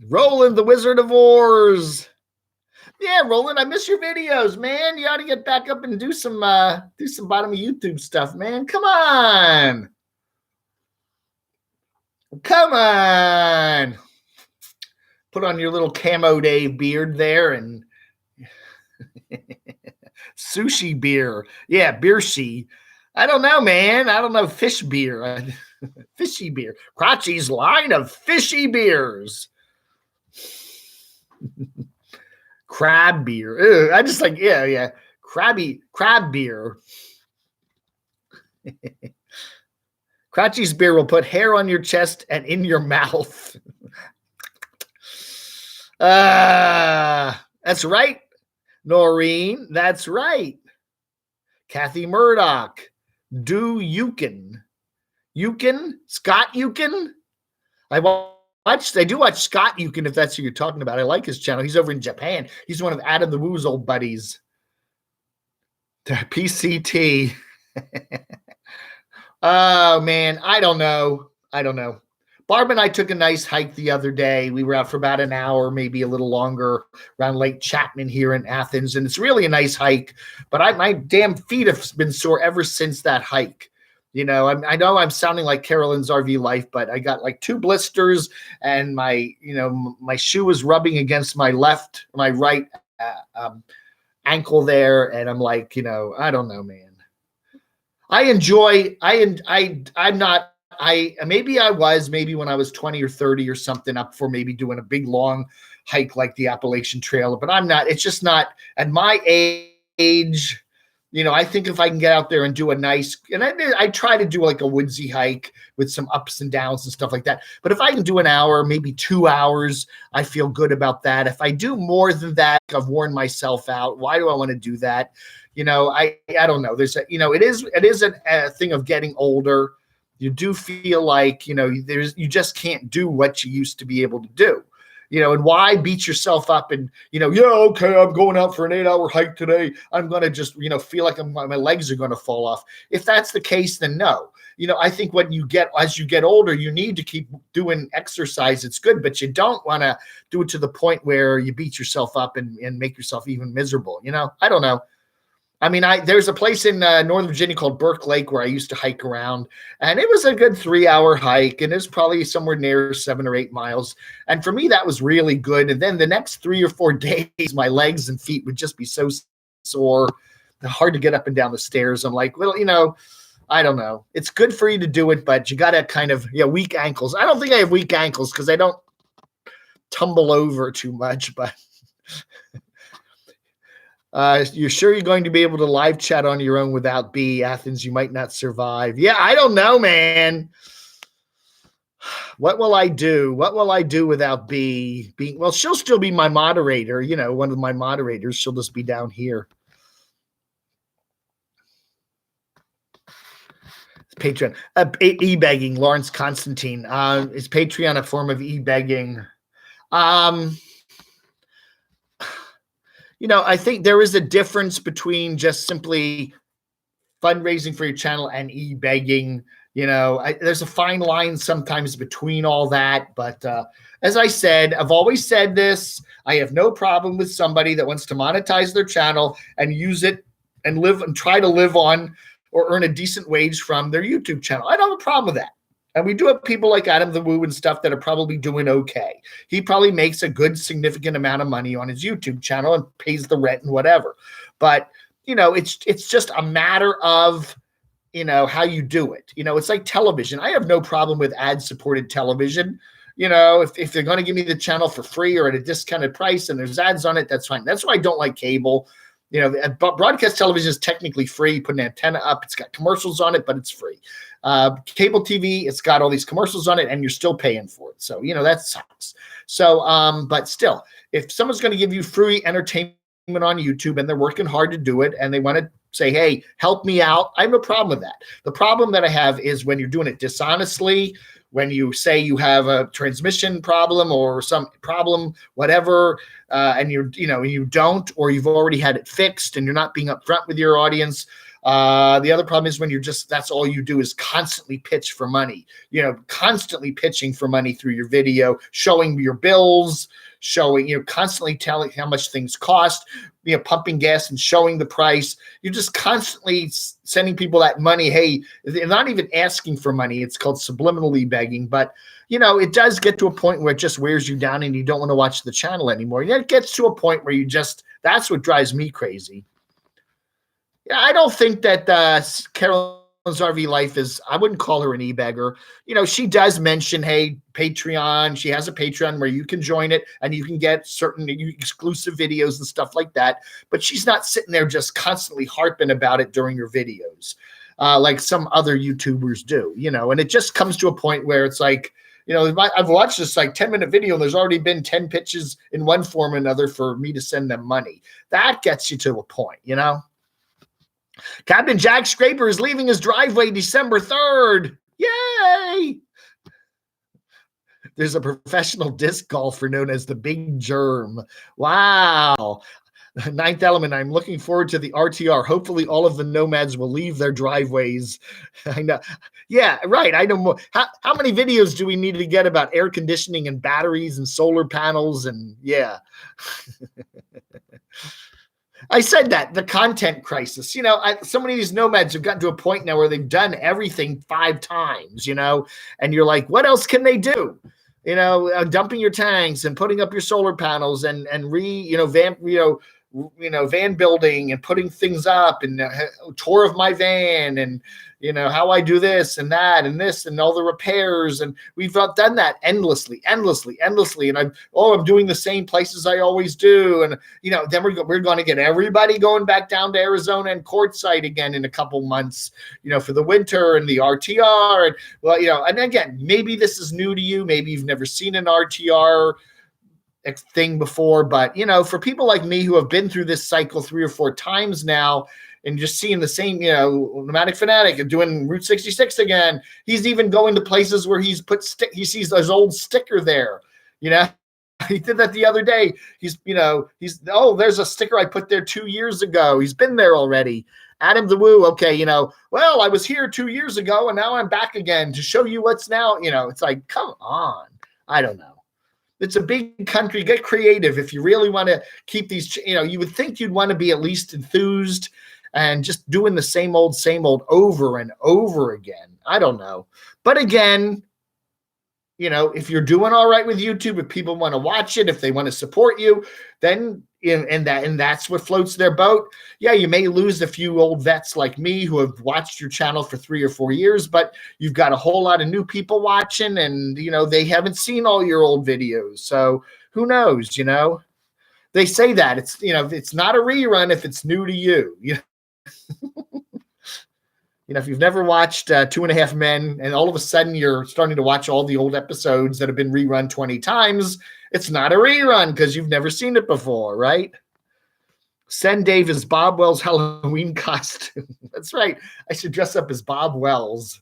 Roland, the Wizard of Oars. Yeah, Roland, I miss your videos, man. You ought to get back up and do some bottom of YouTube stuff, man. Come on. Put on your little camodave beard there and sushi beer. Yeah, beersy. I don't know, man. I don't know. Fish beer. Fishy beer. Crotchy's line of fishy beers. Crab beer. Ugh, I just like, yeah. Crab beer. Crotchy's beer will put hair on your chest and in your mouth. That's right, Noreen. That's right. Kathy Murdoch. Do Yukin. Scott Yukin? I do watch Scott Yukin, if that's who you're talking about. I like his channel. He's over in Japan. He's one of Adam the Woo's old buddies. PCT. Oh, man. I don't know. Barb and I took a nice hike the other day. We were out for about an hour, maybe a little longer, around Lake Chapman here in Athens. And it's really a nice hike. But my damn feet have been sore ever since that hike. I know I'm sounding like Carolyn's RV Life, but I got like 2 blisters and my shoe was rubbing against my right ankle there. And I'm like, I don't know, man. Maybe when I was 20 or 30 or something up for maybe doing a big long hike like the Appalachian Trail, but I'm not. It's just not at my age. I think if I can get out there and do a nice, and I try to do like a woodsy hike with some ups and downs and stuff like that. But if I can do an hour, maybe 2 hours, I feel good about that. If I do more than that, I've worn myself out. Why do I want to do that? I don't know. There's it is a thing of getting older. You do feel like, you just can't do what you used to be able to do. And why beat yourself up and, okay, I'm going out for an 8-hour hike today. I'm going to just, feel like my legs are going to fall off. If that's the case, then no. I think as you get older, you need to keep doing exercise. It's good, but you don't want to do it to the point where you beat yourself up and make yourself even miserable. I don't know. I mean, there's a place in Northern Virginia called Burke Lake where I used to hike around, and it was a good 3-hour hike, and it's probably somewhere near 7 or 8 miles. And for me, that was really good. And then the next 3 or 4 days, my legs and feet would just be so sore. hard to get up and down the stairs. I'm like, well, you know, I don't know. It's good for you to do it, but you got to kind of, weak ankles. I don't think I have weak ankles because I don't tumble over too much, but you're sure you're going to be able to live chat on your own without B? Athens, you might not survive. Yeah, I don't know, man. What will I do? What will I do without B? Well, she'll still be my moderator, one of my moderators. She'll just be down here. Patreon. E-begging, Lawrence Constantine. Is Patreon a form of e-begging? I think there is a difference between just simply fundraising for your channel and e-begging. There's a fine line sometimes between all that. But as I said, I've always said this. I have no problem with somebody that wants to monetize their channel and use it and live and try to live on or earn a decent wage from their YouTube channel. I don't have a problem with that. And we do have people like Adam the Woo and stuff that are probably doing okay. He probably makes a good, significant amount of money on his YouTube channel and pays the rent and whatever. But, it's just a matter of, how you do it. It's like television. I have no problem with ad-supported television. If they're going to give me the channel for free or at a discounted price and there's ads on it, that's fine. That's why I don't like cable. Broadcast television is technically free. You put an antenna up, it's got commercials on it, but it's free. Cable TV, it's got all these commercials on it, and you're still paying for it. So, that sucks. So, but still, if someone's going to give you free entertainment on YouTube and they're working hard to do it and they want to say, hey, help me out, I have no problem with that. The problem that I have is when you're doing it dishonestly, when you say you have a transmission problem or some problem, whatever, and you don't, or you've already had it fixed and you're not being upfront with your audience. The other problem is when that's all you do is constantly pitch for money, constantly pitching for money through your video, showing your bills, constantly telling how much things cost, pumping gas and showing the price. You're just constantly sending people that money. Hey, they're not even asking for money. It's called subliminally begging. But, it does get to a point where it just wears you down and you don't want to watch the channel anymore. And it gets to a point where that's what drives me crazy. Yeah, I don't think that Carolyn's RV Life I wouldn't call her an e-beggar. She does mention, hey, Patreon. She has a Patreon where you can join it and you can get certain exclusive videos and stuff like that. But she's not sitting there just constantly harping about it during her videos like some other YouTubers do, and it just comes to a point where it's like, I've watched this like 10-minute video and there's already been 10 pitches in one form or another for me to send them money. That gets you to a point, Captain Jack Scraper is leaving his driveway December 3rd. Yay! There's a professional disc golfer known as the Big Germ. Wow. Ninth Element, I'm looking forward to the RTR. Hopefully all of the nomads will leave their driveways. I know. Yeah, right. I know more. How many videos do we need to get about air conditioning and batteries and solar panels? And yeah. I said that, the content crisis. So many of these nomads have gotten to a point now where they've done everything 5 times, and you're like, what else can they do? Dumping your tanks and putting up your solar panels and van building and putting things up and tour of my van and, how I do this and that and this and all the repairs. And we've done that endlessly. And I'm doing the same places I always do. And, then we're going to get everybody going back down to Arizona and Quartzsite again in a couple months, for the winter and the RTR. And, and again, maybe this is new to you. Maybe you've never seen an RTR thing before, but for people like me who have been through this cycle 3 or 4 times now and just seeing the same, Nomadic Fanatic and doing Route 66 again, he's even going to places where he's he sees his old sticker there, he did that the other day. There's a sticker I put there 2 years ago. He's been there already. Adam the Woo. Okay. Well, I was here 2 years ago and now I'm back again to show you what's now, it's like, come on. I don't know. It's a big country. Get creative. If you really want to keep these, you would think you'd want to be at least enthused and just doing the same old over and over again. I don't know. But again, if you're doing all right with YouTube, if people want to watch it, if they want to support you, then and that's what floats their boat. Yeah, you may lose a few old vets like me who have watched your channel for 3 or 4 years, but you've got a whole lot of new people watching, and they haven't seen all your old videos. So who knows? They say that it's not a rerun if it's new to you. If you've never watched 2.5 Men and all of a sudden you're starting to watch all the old episodes that have been rerun 20 times, it's not a rerun because you've never seen it before, right? Send Dave as Bob Wells' Halloween costume. That's right. I should dress up as Bob Wells.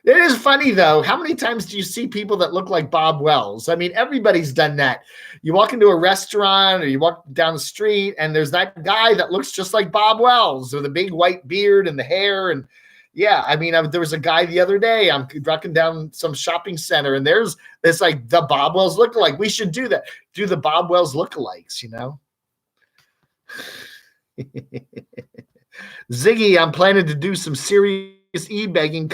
It is funny, though. How many times do you see people that look like Bob Wells? I mean, everybody's done that. You walk into a restaurant or you walk down the street and there's that guy that looks just like Bob Wells with the big white beard and the hair. And yeah, I mean, there was a guy the other day, I'm walking down some shopping center and there's like the Bob Wells lookalike. We should do that. Do the Bob Wells lookalikes, Ziggy, I'm planning to do some serious e-begging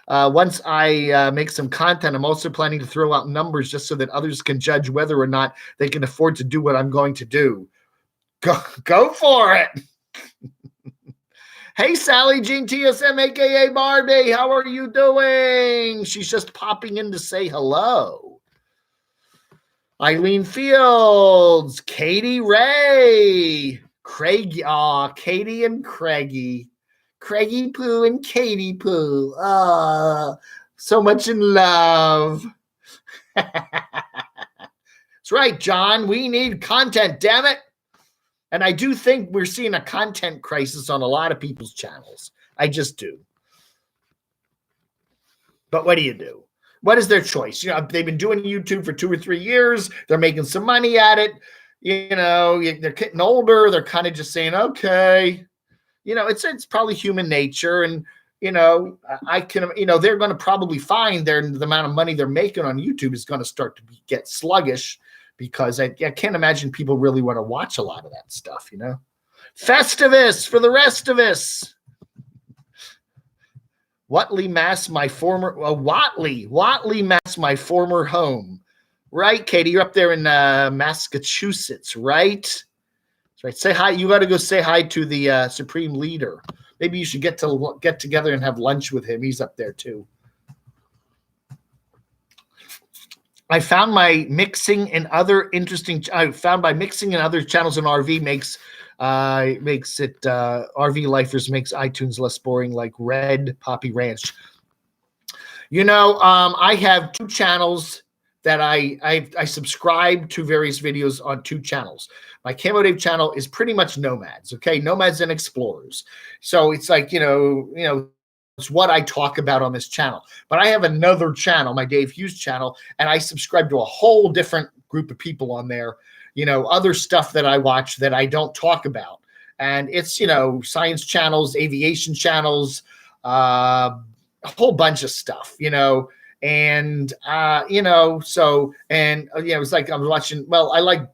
once I make some content. I'm also planning to throw out numbers just so that others can judge whether or not they can afford to do what I'm going to do. Go for it. Hey, Sally Jean TSM, aka Barbie, how are you doing? She's just popping in to say hello. Eileen Fields, Katie Ray, Craig, Katie and Craigie. Craigie Poo and Katie Poo. So much in love. That's right, John. We need content, damn it. And I do think we're seeing a content crisis on a lot of people's channels. I just do. But what do you do? What is their choice? They've been doing YouTube for 2 or 3 years. They're making some money at it. They're getting older. They're kind of just saying, okay. It's probably human nature, and I can, they're going to probably find the amount of money they're making on YouTube is going to start to get sluggish because I can't imagine people really want to watch a lot of that stuff. Festivus for the rest of us. Watley, Mass, my former Watley, Mass, my former home. Right, Katie, you're up there in Massachusetts, right? Right. Say hi. You got to go say hi to the supreme leader. Maybe you should get together and have lunch with him. He's up there too. I found by mixing in other channels in RV makes RV lifers makes iTunes less boring, like Red Poppy Ranch. I have 2 channels that I subscribe to various videos on 2 channels. My camodave channel is pretty much nomads, okay? Nomads and explorers. So it's like, it's what I talk about on this channel. But I have another channel, my Dave Hughes channel, and I subscribe to a whole different group of people on there, other stuff that I watch that I don't talk about. And it's, science channels, aviation channels, a whole bunch of stuff, and it's like I'm watching, I like,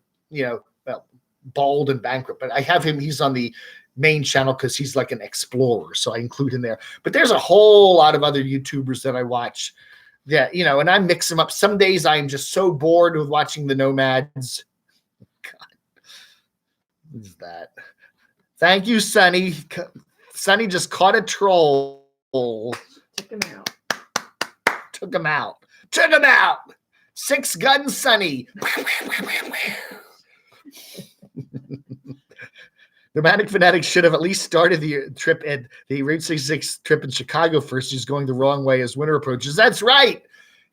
Bald and Bankrupt, but I have him, he's on the main channel because he's like an explorer, so I include him there. But there's a whole lot of other YouTubers that I watch that, and I mix them up. Some days I'm just so bored with watching the nomads. God, what is that? Thank you, Sonny. Sonny just caught a troll. Took him out. Took him out. Took him out. 6 gun Sonny. Nomadic Fanatic should have at least started the trip at the Route 66 trip in Chicago first. He's going the wrong way as winter approaches. That's right.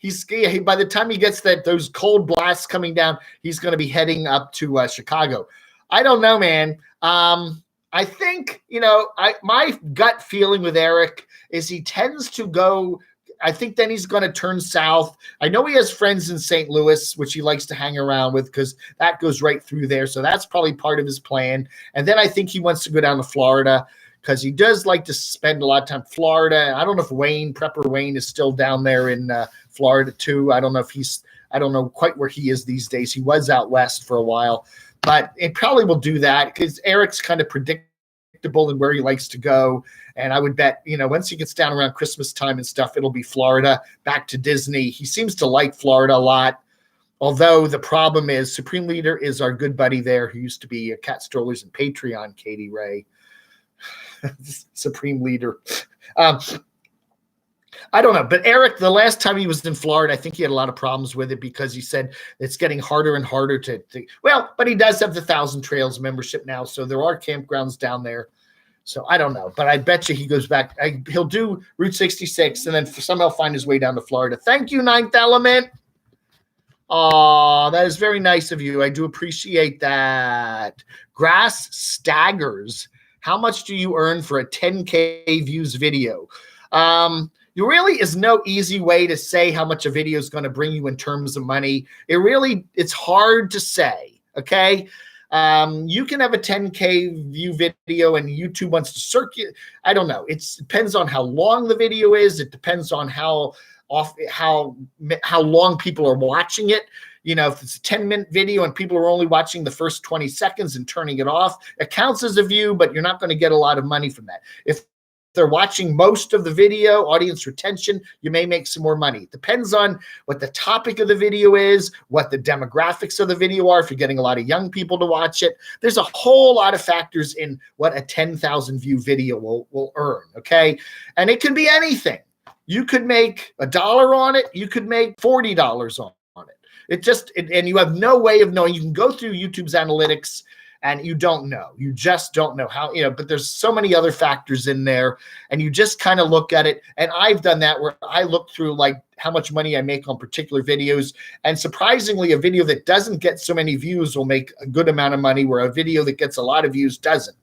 By the time he gets those cold blasts coming down, he's going to be heading up to Chicago. I don't know, man. I think, my gut feeling with Eric is he tends to go, I think then he's going to turn south. I know he has friends in St. Louis, which he likes to hang around with because that goes right through there. So that's probably part of his plan. And then I think he wants to go down to Florida because he does like to spend a lot of time in Florida. I don't know if Prepper Wayne is still down there in Florida too. I don't know quite where he is these days. He was out west for a while, but it probably will do that because Eric's kind of predictable predictable in where he likes to go. And I would bet, once he gets down around Christmas time and stuff, it'll be Florida, back to Disney. He seems to like Florida a lot. Although the problem is Supreme Leader is our good buddy there who used to be a Cat Strollers and Patreon, Katie Ray. Supreme Leader. I don't know. But Eric, the last time he was in Florida, I think he had a lot of problems with it because he said it's getting harder and harder to but he does have the 1,000 Trails membership now. So there are campgrounds down there. So I don't know. But I bet you he goes back. He'll do Route 66 and then somehow find his way down to Florida. Thank you, Ninth Element. Oh, that is very nice of you. I do appreciate that. Grass Staggers. How much do you earn for a 10K views video? There really is no easy way to say how much a video is going to bring you in terms of money. It's hard to say, okay? You can have a 10K view video and YouTube wants to circulate. I don't know. It depends on how long the video is. It depends on how long people are watching it. If it's a 10-minute video and people are only watching the first 20 seconds and turning it off, it counts as a view, but you're not going to get a lot of money from that. If they're watching most of the video, audience retention, you may make some more money. It depends on what the topic of the video is, what the demographics of the video are, if you're getting a lot of young people to watch it. There's a whole lot of factors in what a 10,000 view video will earn, okay? And it can be anything. You could make $1 on it. You could make $40 on it. And you have no way of knowing. You can go through YouTube's analytics and you don't know. You just don't know how, but there's so many other factors in there and you just kind of look at it. And I've done that where I look through like how much money I make on particular videos. And surprisingly, a video that doesn't get so many views will make a good amount of money where a video that gets a lot of views doesn't.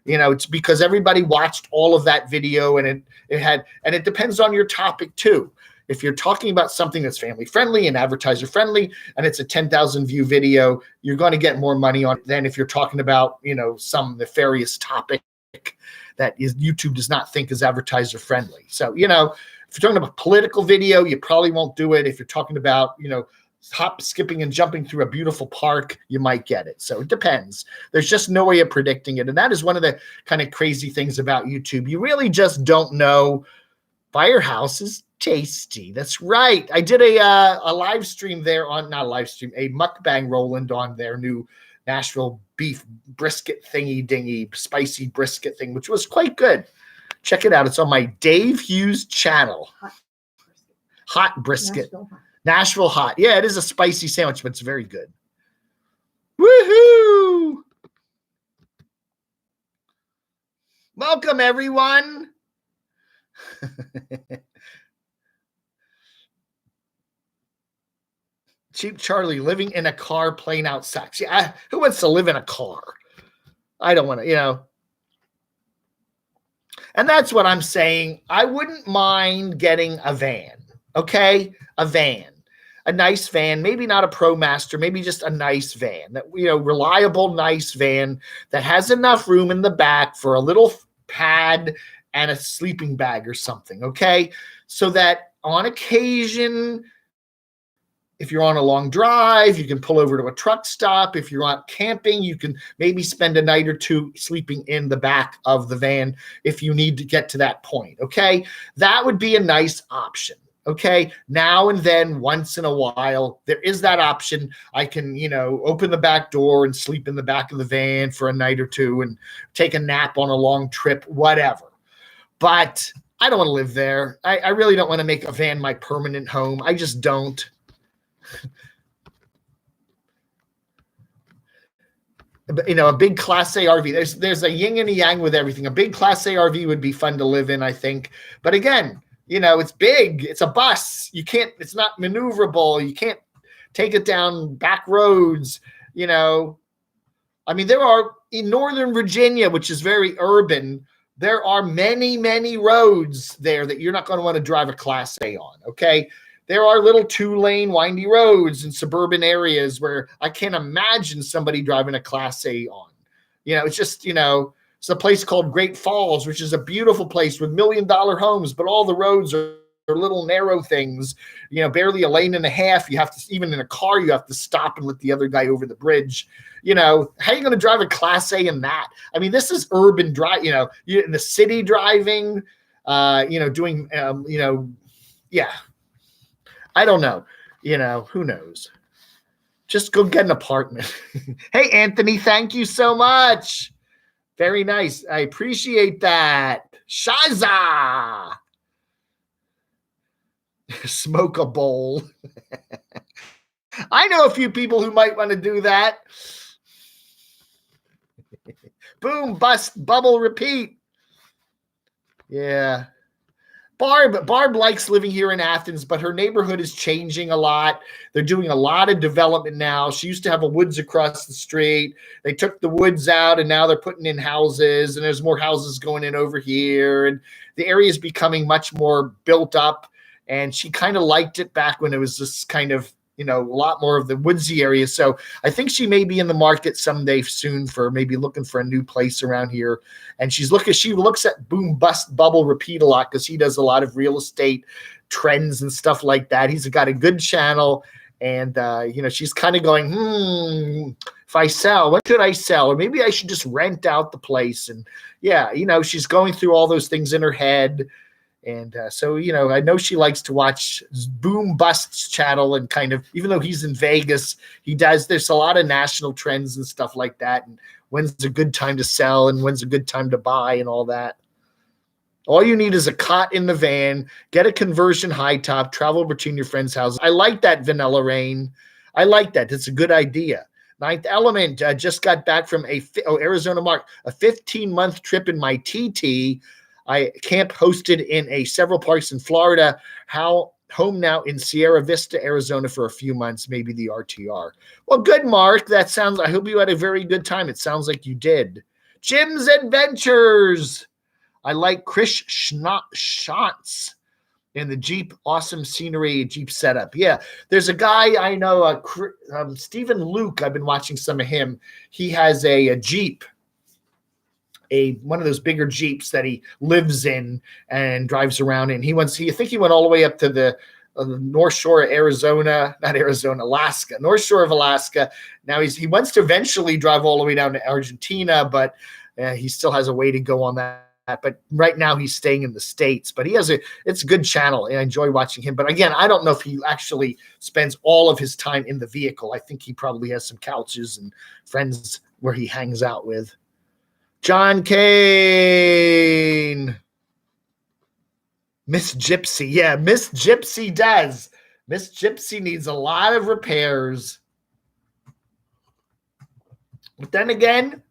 It's because everybody watched all of that video and it depends on your topic too. If you're talking about something that's family friendly and advertiser friendly and it's a 10,000 view video, you're going to get more money on it than if you're talking about, some nefarious topic that YouTube does not think is advertiser friendly. So, if you're talking about a political video, you probably won't do it. If you're talking about, hop, skipping, and jumping through a beautiful park, you might get it. So it depends. There's just no way of predicting it. And that is one of the kind of crazy things about YouTube. You really just don't know. Firehouse is tasty. That's right. I did a live stream there a mukbang Roland on their new Nashville beef brisket thingy-dingy, spicy brisket thing, which was quite good. Check it out. It's on my Dave Hughes channel. Hot brisket. Nashville hot. Yeah, it is a spicy sandwich, but it's very good. Woohoo! Welcome, everyone. Cheap Charlie living in a car playing out sax. Yeah, who wants to live in a car? I don't want to, And that's what I'm saying. I wouldn't mind getting a van, okay? A van. A nice van, maybe not a ProMaster, maybe just a nice van, that reliable, nice van that has enough room in the back for a little pad and a sleeping bag or something, okay? So that on occasion, if you're on a long drive, you can pull over to a truck stop. If you're out camping, you can maybe spend a night or two sleeping in the back of the van if you need to get to that point, okay? That would be a nice option. Okay, now and then, once in a while, there is that option. I can, open the back door and sleep in the back of the van for a night or two and take a nap on a long trip, whatever. But I don't want to live there. I really don't want to make a van my permanent home. I just don't. A big Class A RV. There's a yin and a yang with everything. A big Class A RV would be fun to live in, I think. But again, it's big. It's a bus. It's not maneuverable. You can't take it down back roads. There are in Northern Virginia, which is very urban, there are many, many roads there that you're not going to want to drive a Class A on. Okay. There are little 2-lane windy roads in suburban areas where I can't imagine somebody driving a Class A on. It's just, it's a place called Great Falls, which is a beautiful place with $1 million homes, but all the roads are They're little narrow things, barely a lane and a half. You have to, even in a car, you have to stop and let the other guy over the bridge. How are you going to drive a Class A in that? I mean, this is urban drive, you're in the city driving, doing, yeah. I don't know. Who knows? Just go get an apartment. Hey, Anthony, thank you so much. Very nice. I appreciate that. Shaza. Smoke a bowl. I know a few people who might want to do that. Boom, bust, bubble, repeat. Yeah. Barb likes living here in Athens, but her neighborhood is changing a lot. They're doing a lot of development now. She used to have a woods across the street. They took the woods out, and now they're putting in houses, and there's more houses going in over here. And the area is becoming much more built up, and she kind of liked it back when it was just kind of, a lot more of the woodsy area. So I think she may be in the market someday soon for maybe looking for a new place around here. And she looks at boom, bust, bubble, repeat a lot because he does a lot of real estate trends and stuff like that. He's got a good channel. And, she's kind of going, if I sell, what should I sell? Or maybe I should just rent out the place. And yeah, she's going through all those things in her head. And so, I know she likes to watch Boom Bust's channel and kind of, even though he's in Vegas, there's a lot of national trends and stuff like that. And when's a good time to sell and when's a good time to buy and all that. All you need is a cot in the van, get a conversion high top, travel between your friends' houses. I like that, Vanilla Rain. I like that. It's a good idea. Ninth Element just got back from Arizona Mark, a 15-month trip in my TT. I camp hosted in several parks in Florida. Home now in Sierra Vista, Arizona for a few months, maybe the RTR. Well, good, Mark. I hope you had a very good time. It sounds like you did. Jim's Adventures. I like Chris Schatz in the Jeep. Awesome scenery, Jeep setup. Yeah, there's a guy I know, Stephen Luke. I've been watching some of him. He has a Jeep. One of those bigger Jeeps that he lives in and drives around in. I think he went all the way up to the North Shore of Alaska, North Shore of Alaska. Now he wants to eventually drive all the way down to Argentina, but he still has a way to go on that. But right now he's staying in the States, but it's a good channel and I enjoy watching him. But again, I don't know if he actually spends all of his time in the vehicle. I think he probably has some couches and friends where he hangs out with. John Kane. Miss Gypsy. Yeah, Miss Gypsy does. Miss Gypsy needs a lot of repairs. But then again,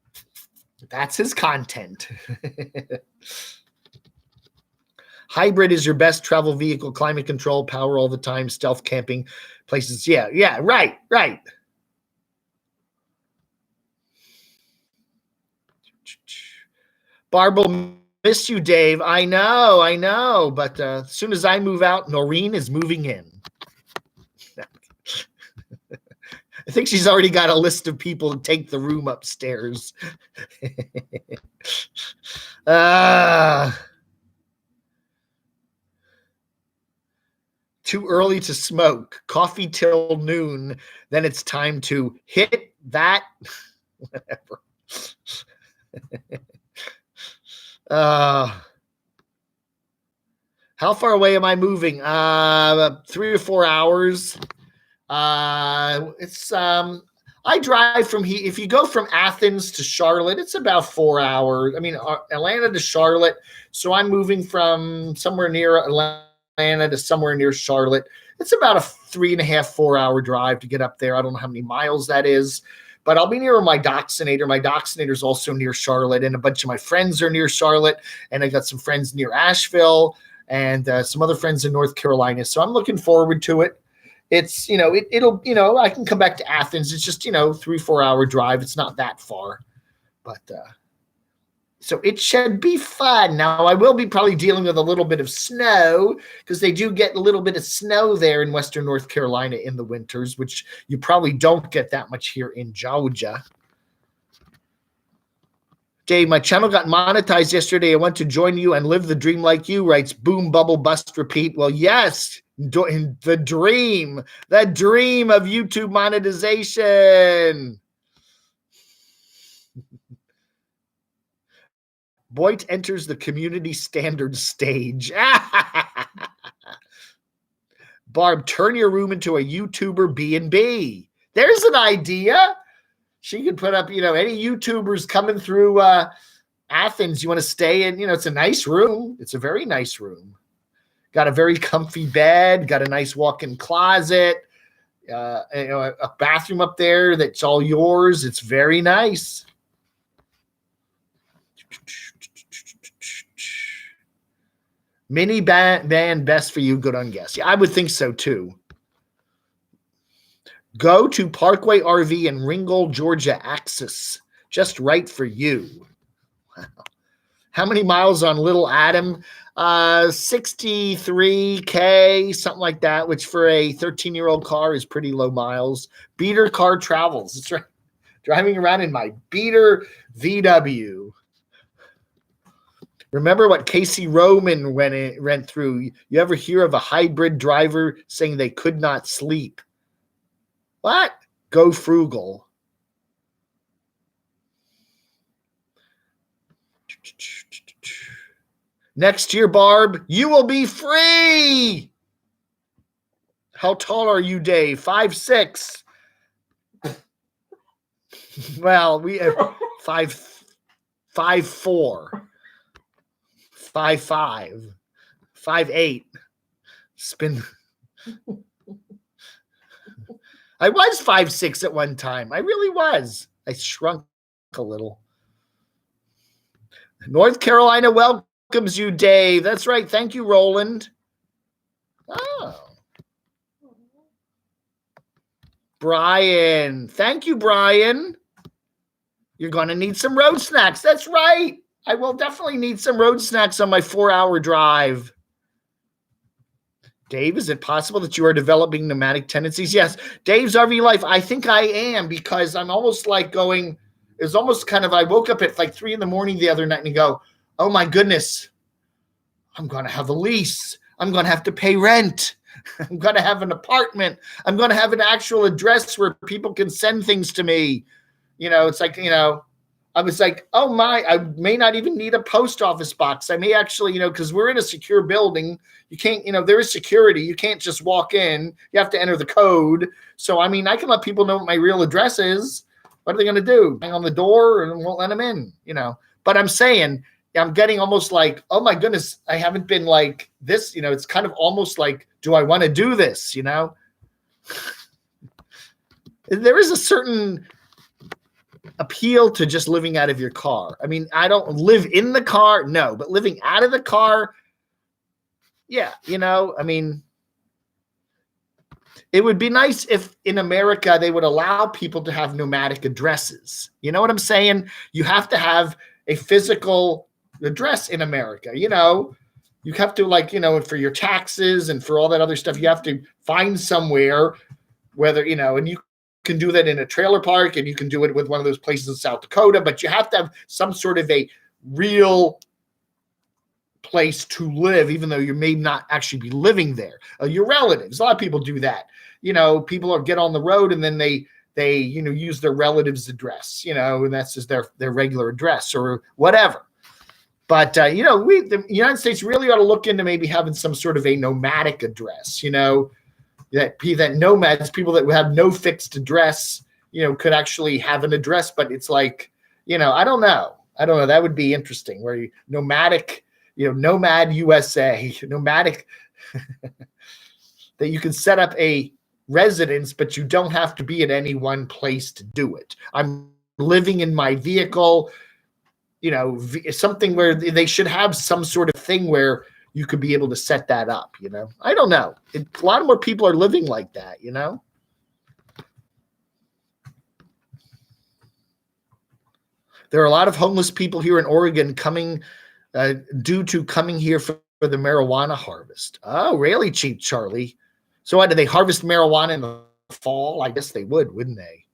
that's his content. Hybrid is your best travel vehicle, climate control, power all the time, stealth camping places. Yeah, right. Barble, miss you, Dave. I know. But as soon as I move out, Noreen is moving in. I think she's already got a list of people to take the room upstairs. Too early to smoke. Coffee till noon. Then it's time to hit that. Whatever. How far away am I moving? 3 or 4 hours. It's I drive from here. If you go from Athens to Charlotte, it's about 4 hours. I mean, Atlanta to Charlotte. So I'm moving from somewhere near Atlanta to somewhere near Charlotte. It's about a 3.5, 4 hour drive to get up there. I don't know how many miles that is, but I'll be near my Doxinator. My Doxinator is also near Charlotte, and a bunch of my friends are near Charlotte, and I got some friends near Asheville and some other friends in North Carolina. So I'm looking forward to it. It's, it'll, I can come back to Athens. It's just, 3, 4 hour drive. It's not that far, but, so it should be fun. Now I will be probably dealing with a little bit of snow because they do get a little bit of snow there in Western North Carolina in the winters, which you probably don't get that much here in Georgia. Dave, my channel got monetized yesterday. I want to join you and live the dream like you, writes Boom, Bubble, Bust, Repeat. Well, yes, the dream of YouTube monetization. Boyd enters the community standards stage. Barb, turn your room into a YouTuber B&B. There's an idea. She could put up, any YouTubers coming through Athens you want to stay in. It's a nice room. It's a very nice room. Got a very comfy bed. Got a nice walk-in closet. A bathroom up there that's all yours. It's very nice. Mini van best for you. Good on guess. Yeah, I would think so too. Go to Parkway RV in Ringgold, Georgia, Axis. Just right for you. Wow. How many miles on Little Adam? 63K, something like that, which for a 13-year-old car is pretty low miles. Beater car travels. That's right. Driving around in my Beater VW. Remember what Casey Roman went through. You ever hear of a hybrid driver saying they could not sleep? What? Go frugal. Next year, Barb, you will be free. How tall are you, Dave? 5'6". Well, we have 5'4". 5'5", 5'8". Spin. I was 5'6" at one time. I really was. I shrunk a little. North Carolina welcomes you, Dave. That's right. Thank you, Roland. Oh. Brian. Thank you, Brian. You're going to need some road snacks. That's right. I will definitely need some road snacks on my 4-hour drive. Dave, is it possible that you are developing nomadic tendencies? Yes. Dave's RV life, I think I am, because I'm almost like going, it's almost kind of, I woke up at like 3 a.m. the other night and go, oh my goodness, I'm going to have a lease. I'm going to have to pay rent. I'm going to have an apartment. I'm going to have an actual address where people can send things to me. It's like, I was like, oh my, I may not even need a post office box. I may actually, because we're in a secure building. You can't, there is security. You can't just walk in. You have to enter the code. So, I mean, I can let people know what my real address is. What are they going to do? Bang on the door and won't let them in, But I'm saying, I'm getting almost like, oh my goodness, I haven't been like this, it's kind of almost like, do I want to do this, There is a certain appeal to just living out of your car. I mean, I don't live in the car, no, but living out of the car, yeah, I mean, it would be nice if in America they would allow people to have nomadic addresses. You know what I'm saying? You have to have a physical address in America. You have to for your taxes and for all that other stuff, you have to find somewhere, whether, and you can do that in a trailer park and you can do it with one of those places in South Dakota, but you have to have some sort of a real place to live, even though you may not actually be living there. Your relatives, a lot of people do that. People get on the road and then they use their relative's address, and that's just their regular address or whatever. But, the United States really ought to look into maybe having some sort of a nomadic address, that nomads, people that have no fixed address, could actually have an address, but it's like, I don't know. That would be interesting where you nomadic, Nomad USA, nomadic, that you can set up a residence, but you don't have to be at any one place to do it. I'm living in my vehicle, something where they should have some sort of thing where you could be able to set that up, I don't know. A lot more people are living like that, There are a lot of homeless people here in Oregon coming due to coming here for the marijuana harvest. Oh, really, Cheap Charlie? So what, do they harvest marijuana in the fall? I guess they would, wouldn't they?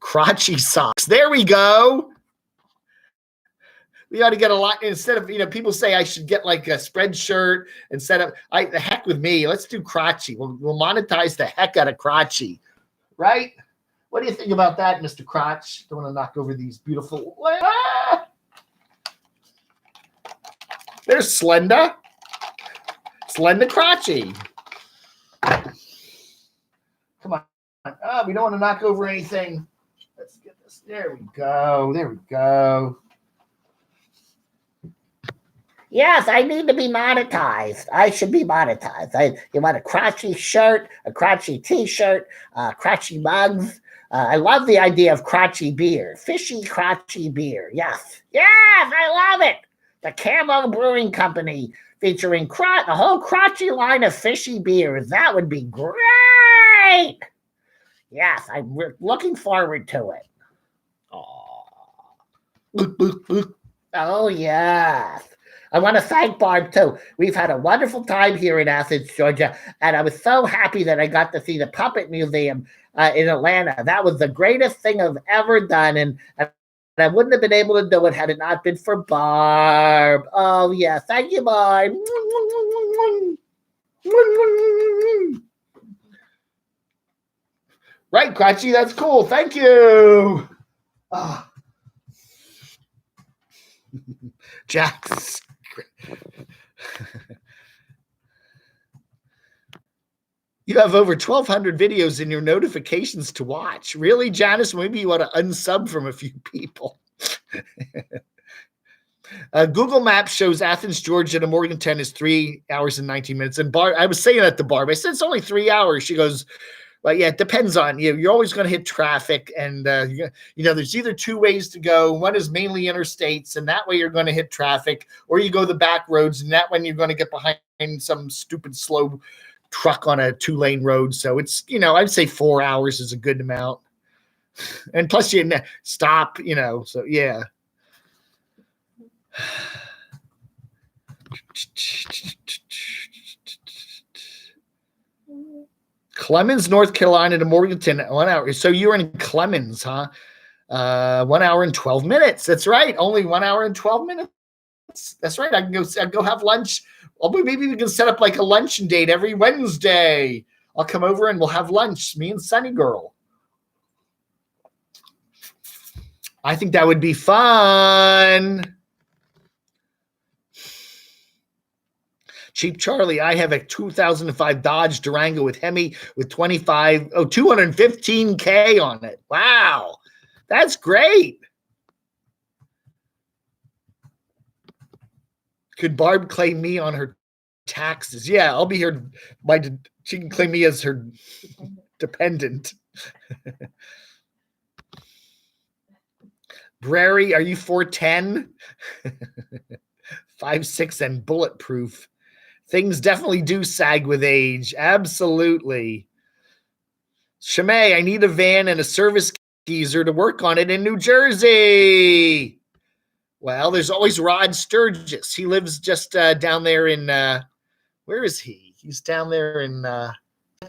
Crotchy socks. There we go. We ought to get a lot instead of, people say I should get like a spread shirt instead of the heck with me. Let's do crotchy. We'll monetize the heck out of crotchy, right? What do you think about that, Mr. Crotch? Don't want to knock over these beautiful. Ah! There's Slenda. Slenda Crotchy. Come on. Oh, we don't want to knock over anything. Let's get this. There we go. There we go. Yes, I need to be monetized. I should be monetized. You want a crotchy shirt, a crotchy t-shirt, crotchy mugs. I love the idea of crotchy beer. Fishy crotchy beer. Yes. Yes, I love it. The Camo Brewing Company featuring the whole crotchy line of fishy beers. That would be great. Yes, I'm looking forward to it. Oh, yes. I want to thank Barb, too. We've had a wonderful time here in Athens, Georgia, and I was so happy that I got to see the Puppet Museum in Atlanta. That was the greatest thing I've ever done, and I wouldn't have been able to do it had it not been for Barb. Oh, yeah. Thank you, Barb. Right, Crotchy, that's cool. Thank you. Oh. Jax. You have over 1,200 videos in your notifications to watch. Really, Janice? Maybe you want to unsub from a few people. Google Maps shows Athens, Georgia to Morgantown is 3 hours and 19 minutes. And Barb, I was saying that to Barb. I said, it's only 3 hours. She goes, well, yeah, it depends on you. You're always going to hit traffic. And, there's either two ways to go. One is mainly interstates, and that way you're going to hit traffic. Or you go the back roads, and that one you're going to get behind some stupid slow truck on a 2-lane road. So it's, I'd say 4 hours is a good amount. And plus you stop, so yeah. Clemens, North Carolina to Morganton, 1 hour. So you're in Clemens, huh? 1 hour and 12 minutes. That's right. Only 1 hour and 12 minutes. That's right. I can go have lunch. Maybe we can set up like a luncheon date every Wednesday. I'll come over and we'll have lunch, me and Sunny Girl. I think that would be fun. Cheap Charlie, I have a 2005 Dodge Durango with Hemi with 215K on it. Wow. That's great. Could Barb claim me on her taxes? Yeah, I'll be here. She can claim me as her dependent. Brary, are you 4'10"? 5'6" and bulletproof. Things definitely do sag with age. Absolutely. Shamay, I need a van and a service geezer to work on it in New Jersey. Well, there's always Rod Sturgis. He lives just down there in, where is he? He's down there in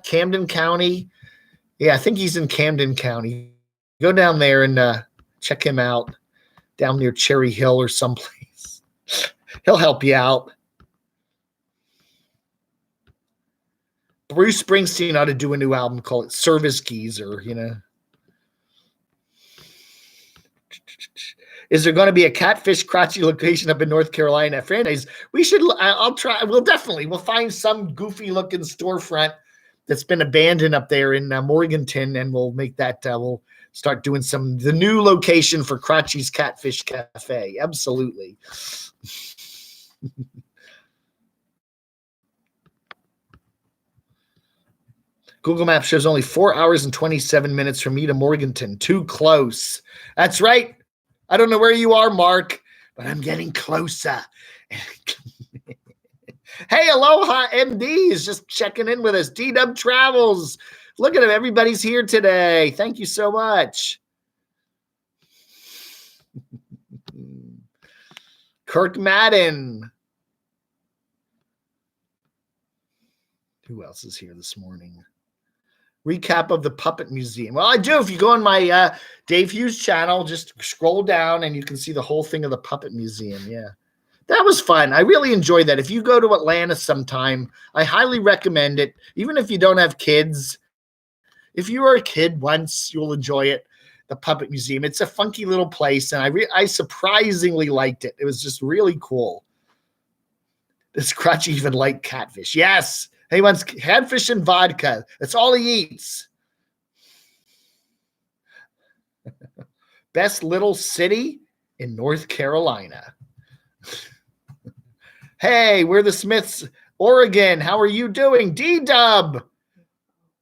Camden County. Yeah, I think he's in Camden County. Go down there and check him out down near Cherry Hill or someplace. He'll help you out. Bruce Springsteen ought to do a new album called Service Geezer, Is there going to be a catfish crotchy location up in North Carolina? Friends, we should. I'll try. We'll find some goofy looking storefront that's been abandoned up there in Morganton, and we'll make that. We'll start doing the new location for Crotchy's Catfish Cafe. Absolutely. Google Maps shows only 4 hours and 27 minutes from me to Morganton. Too close. That's right. I don't know where you are, Mark, but I'm getting closer. Hey, Aloha MD is just checking in with us. D-Dub Travels. Look at him. Everybody's here today. Thank you so much. Kirk Madden. Who else is here this morning? recap of the Puppet Museum. Well, I do. If you go on my Dave Hughes channel, just scroll down and you can see the whole thing of the Puppet Museum. Yeah. That was fun. I really enjoyed that. If you go to Atlanta sometime, I highly recommend it. Even if you don't have kids, if you were a kid once, you'll enjoy it. The Puppet Museum. It's a funky little place, and I surprisingly liked it. It was just really cool. This Crutch even liked catfish. Yes, he wants catfish and vodka. That's all he eats. Best little city in North Carolina. Hey, we're the Smiths, Oregon. How are you doing? D-Dub.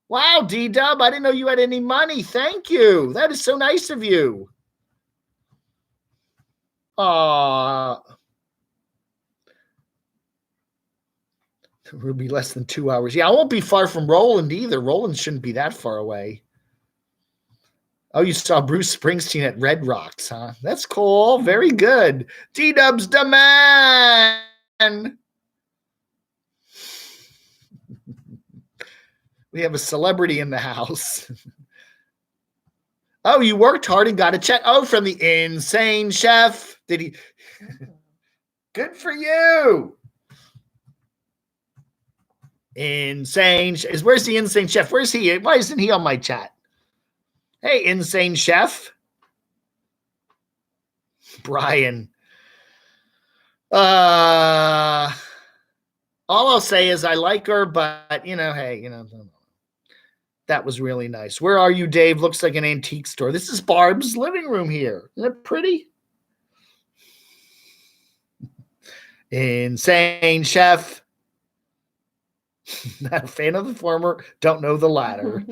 Wow, D-Dub, I didn't know you had any money. Thank you. That is so nice of you. It will be less than 2 hours. Yeah, I won't be far from Roland either. Roland shouldn't be that far away. Oh, you saw Bruce Springsteen at Red Rocks, huh? That's cool. Very good. D-Dub's the man. We have a celebrity in the house. Oh, you worked hard and got a check. Oh, from the Insane Chef. Did he? Good for you. Insane. Where's the Insane Chef? Where's he? Why isn't he on my chat? Hey, Insane Chef. Brian. All I'll say is I like her, but, hey, that was really nice. Where are you, Dave? Looks like an antique store. This is Barb's living room here. Isn't it pretty? Insane Chef. Not a fan of the former. Don't know the latter.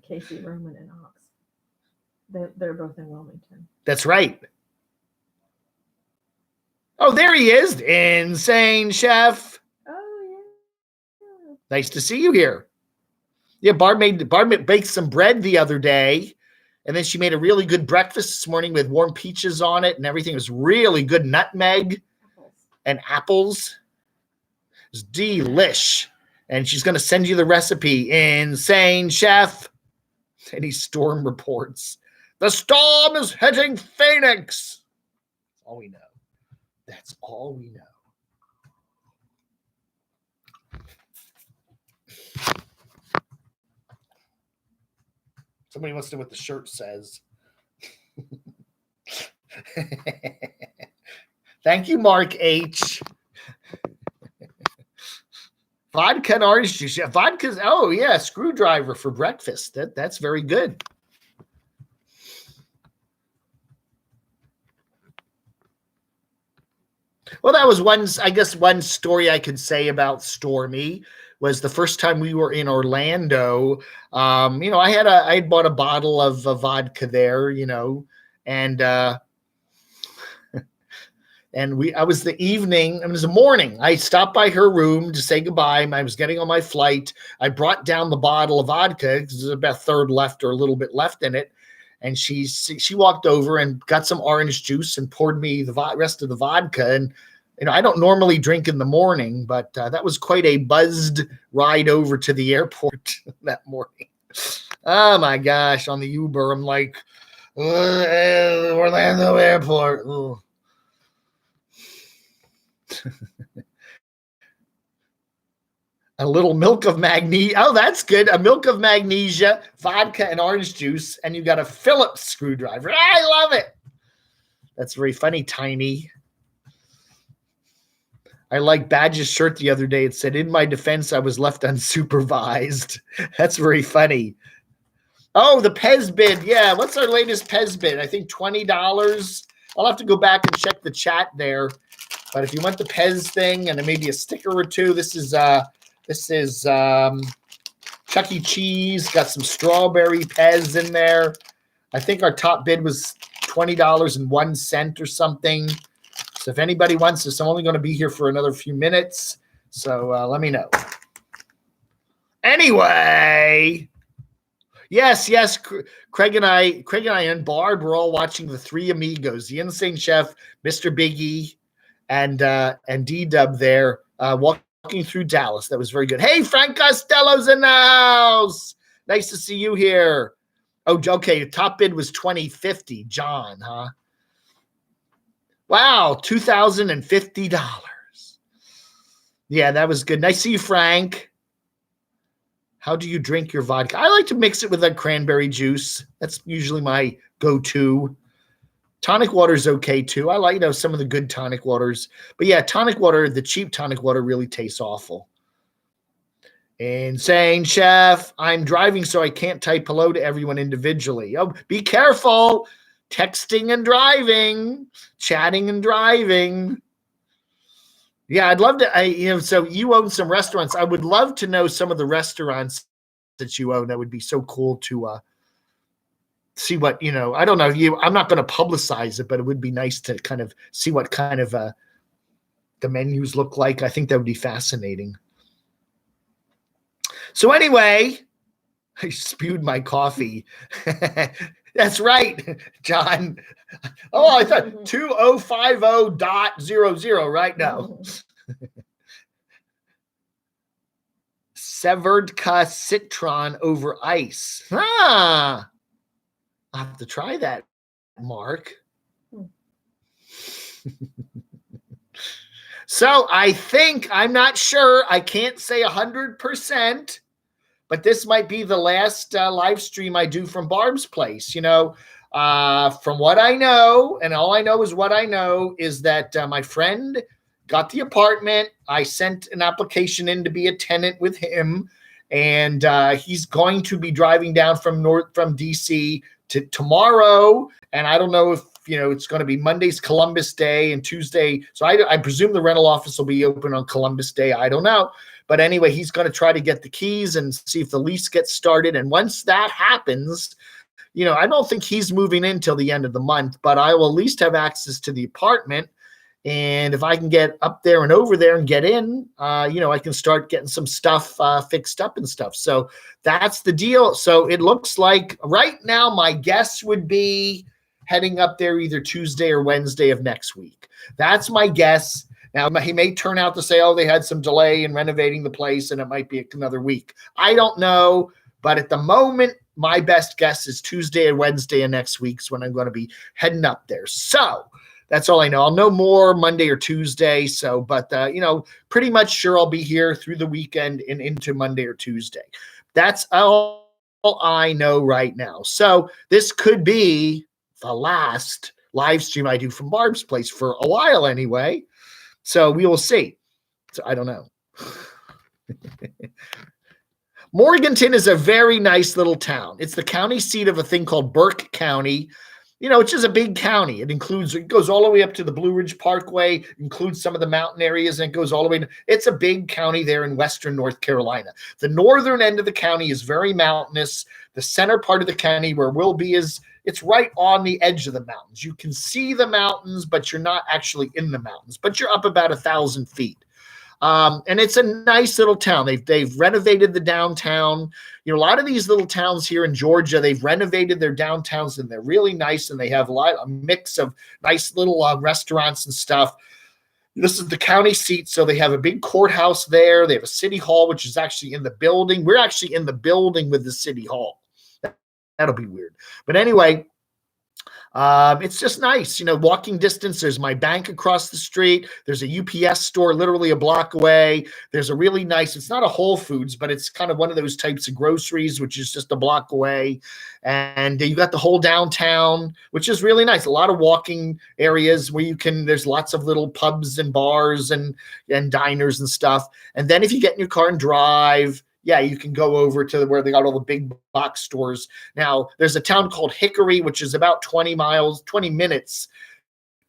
Casey, Roman, and Ox. They're both in Wilmington. That's right. Oh, there he is. Insane Chef. Oh, yeah. Nice to see you here. Yeah, Barb baked some bread the other day, and then she made a really good breakfast this morning with warm peaches on it, and everything was really good. Nutmeg and apples. It was delish. And she's going to send you the recipe. Insane Chef. Any storm reports. The storm is hitting Phoenix. That's all we know. That's all we know. Somebody wants to know what the shirt says. Thank you, Mark H. Vodka and orange juice. Yeah, vodka's, screwdriver for breakfast. That's very good. Well, that was one story I could say about Stormy was the first time we were in Orlando. I had bought a bottle of vodka there, and I was the evening, it was the morning. I stopped by her room to say goodbye. I was getting on my flight. I brought down the bottle of vodka because there's about a third left or a little bit left in it. And she walked over and got some orange juice and poured me the rest of the vodka. And, I don't normally drink in the morning, but that was quite a buzzed ride over to the airport that morning. Oh my gosh. On the Uber, I'm like, Orlando airport. Ugh. A little milk of magnesia. Oh, that's good. A milk of magnesia, vodka, and orange juice, and you got a Phillips screwdriver. I love it. That's very funny, Tiny. I like Badge's shirt the other day. It said, "In my defense, I was left unsupervised." That's very funny. Oh, the Pez bid. Yeah, what's our latest Pez bid? I think $20. I'll have to go back and check the chat there. But if you want the Pez thing and then maybe a sticker or two, this is Chuck E. Cheese. Got some strawberry Pez in there. I think our top bid was $20.01 or something. So if anybody wants this, I'm only going to be here for another few minutes. So let me know. Anyway, yes, Craig and I and Barb were all watching The Three Amigos, the Insane Chef, Mr. Biggie, and D-Dub there walking through Dallas. That was very good. Hey, Frank Costello's in the house. Nice to see you here. Oh, okay. Top bid was $20.50. John, huh? Wow, $2,050. Yeah, that was good. Nice to see you, Frank. How do you drink your vodka? I like to mix it with a cranberry juice. That's usually my go-to. Tonic water is okay too. I like, some of the good tonic waters. But yeah, tonic water, the cheap tonic water really tastes awful. Insane Chef, I'm driving so I can't type hello to everyone individually. Oh, be careful. Texting and driving, chatting and driving. Yeah, I'd love to, so you own some restaurants. I would love to know some of the restaurants that you own. That would be so cool to see what, I don't know, I'm not going to publicize it, but it would be nice to kind of see what kind of the menus look like. I think that would be fascinating. So anyway, I spewed my coffee. That's right, John. Oh, I thought 2050.00 right now. Severed citron over ice. I'll have to try that, Mark. So I think, I'm not sure, I can't say 100%, but this might be the last live stream I do from Barb's place. From what I know, and all I know is what I know, is that my friend got the apartment. I sent an application in to be a tenant with him, and he's going to be driving down from DC to tomorrow, and I don't know if it's going to be Monday's Columbus Day and Tuesday. So I presume the rental office will be open on Columbus Day. I don't know. But anyway, he's going to try to get the keys and see if the lease gets started. And once that happens, I don't think he's moving in till the end of the month, but I will at least have access to the apartment. And if I can get up there and over there and get in, I can start getting some stuff fixed up and stuff. So that's the deal. So it looks like right now, my guess would be heading up there either Tuesday or Wednesday of next week. That's my guess. Now, he may turn out to say, oh, they had some delay in renovating the place and it might be another week. I don't know. But at the moment, my best guess is Tuesday and Wednesday of next week's when I'm going to be heading up there. So that's all I know. I'll know more Monday or Tuesday. So, but, pretty much sure I'll be here through the weekend and into Monday or Tuesday. That's all I know right now. So this could be the last live stream I do from Barb's place for a while anyway. So we will see. So I don't know. Morganton is a very nice little town. It's the county seat of a thing called Burke County, which is a big county. It goes all the way up to the Blue Ridge Parkway, includes some of the mountain areas, and it goes all the way. It's a big county there in western North Carolina. The northern end of the county is very mountainous. The center part of the county where we'll be it's right on the edge of the mountains. You can see the mountains, but you're not actually in the mountains, but you're up about 1,000 feet. And it's a nice little town. They've renovated the downtown. A lot of these little towns here in Georgia, they've renovated their downtowns and they're really nice. And they have a mix of nice little restaurants and stuff. This is the county seat. So they have a big courthouse there. They have a city hall, which is actually in the building. We're actually in the building with the city hall. That'll be weird. But anyway, it's just nice. Walking distance. There's my bank across the street. There's a UPS store literally a block away. There's a really nice, it's not a Whole Foods, but it's kind of one of those types of groceries, which is just a block away. And you got the whole downtown, which is really nice. A lot of walking areas where there's lots of little pubs and bars and diners and stuff. And then if you get in your car and drive, you can go over to where they got all the big box stores. Now, there's a town called Hickory, which is about 20 minutes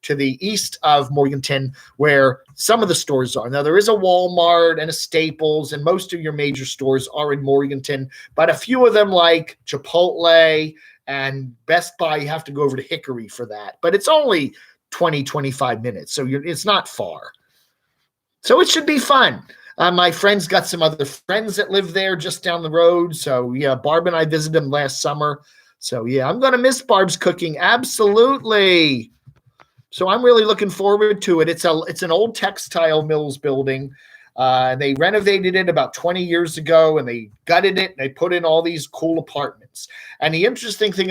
to the east of Morganton, where some of the stores are. Now, there is a Walmart and a Staples, and most of your major stores are in Morganton, but a few of them like Chipotle and Best Buy, you have to go over to Hickory for that. But it's only 25 minutes, so it's not far. So it should be fun. My friend's got some other friends that live there just down the road. So, Barb and I visited them last summer. So, I'm going to miss Barb's cooking. Absolutely. So I'm really looking forward to it. It's an old textile mills building. And they renovated it about 20 years ago, and they gutted it, and they put in all these cool apartments. And the interesting thing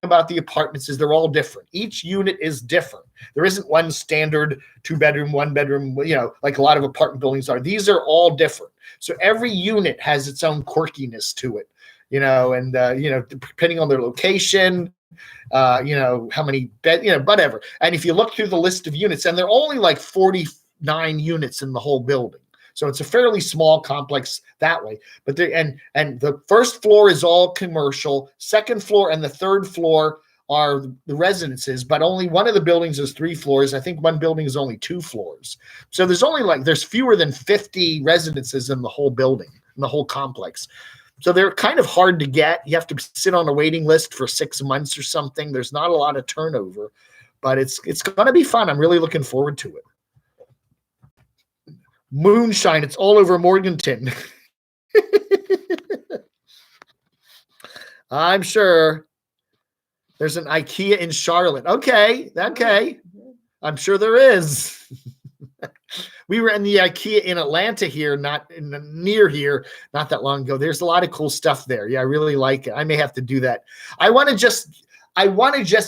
about the apartments is they're all different. Each unit is different. There isn't one standard 2-bedroom, 1-bedroom, like a lot of apartment buildings are. These are all different. So every unit has its own quirkiness to it, and depending on their location, how many bed, whatever. And if you look through the list of units, and they're only like 49 units in the whole building. So it's a fairly small complex that way. But and the first floor is all commercial. Second floor and the third floor are the residences, but only one of the buildings is 3 floors. I think one building is only 2 floors. So there's fewer than 50 residences in the whole building, in the whole complex. So they're kind of hard to get. You have to sit on a waiting list for 6 months or something. There's not a lot of turnover, but it's going to be fun. I'm really looking forward to it. Moonshine, it's all over Morganton. I'm sure there's an IKEA in Charlotte. Okay. I'm sure there is. We were in the IKEA in Atlanta here, near here, not that long ago. There's a lot of cool stuff there. Yeah, I really like it. I may have to do that. I want to just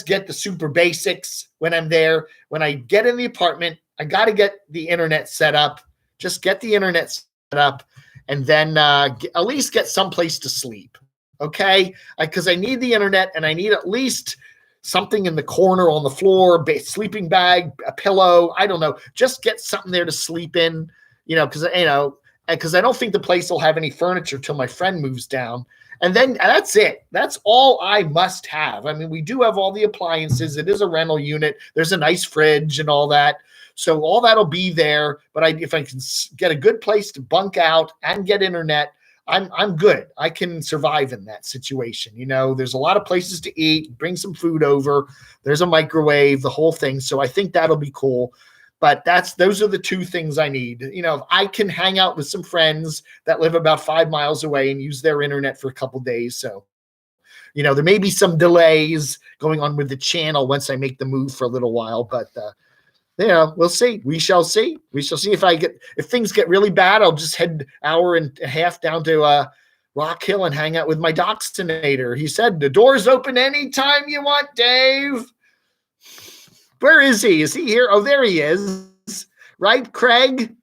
get the super basics when I'm there. When I get in the apartment, I got to get the internet set up. Just get the internet set up, and then at least get someplace to sleep, okay? Because I need the internet, and I need at least something in the corner on the floor, sleeping bag, a pillow, I don't know. Just get something there to sleep in, because I don't think the place will have any furniture till my friend moves down. And then that's it. That's all I must have. I mean, we do have all the appliances. It is a rental unit. There's a nice fridge and all that. So all that'll be there. But if I can get a good place to bunk out and get internet, I'm good. I can survive in that situation. There's a lot of places to eat. Bring some food over. There's a microwave, the whole thing. So I think that'll be cool. But those are the 2 things I need. If I can hang out with some friends that live about 5 miles away and use their internet for a couple days. So, there may be some delays going on with the channel once I make the move for a little while, but we'll see. We shall see. If things get really bad, I'll just head an hour and a half down to Rock Hill and hang out with my dachshundator. He said the door's open anytime you want, Dave. Where is he? Is he here? Oh, there he is. Right, Craig?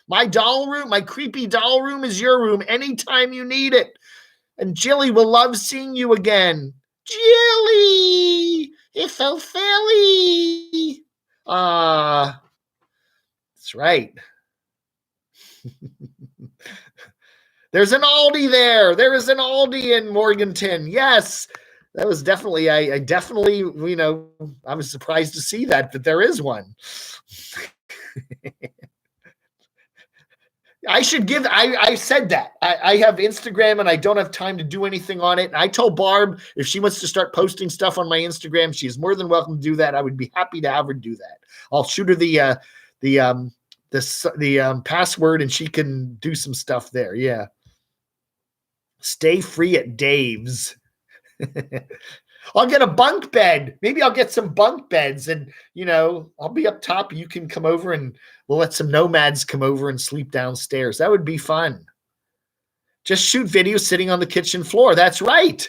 My doll room, my creepy doll room is your room anytime you need it. And Jilly will love seeing you again. Jilly! It's so silly. That's right. There's an Aldi there. There is an Aldi in Morganton. Yes. That was definitely, I definitely, I was surprised to see that there is one. I said that. I have Instagram and I don't have time to do anything on it. And I told Barb if she wants to start posting stuff on my Instagram, she is more than welcome to do that. I would be happy to have her do that. I'll shoot her the password and she can do some stuff there. Yeah. Stay free at Dave's. I'll get a bunk bed. Maybe I'll get some bunk beds and, I'll be up top. You can come over and we'll let some nomads come over and sleep downstairs. That would be fun. Just shoot videos sitting on the kitchen floor. That's right.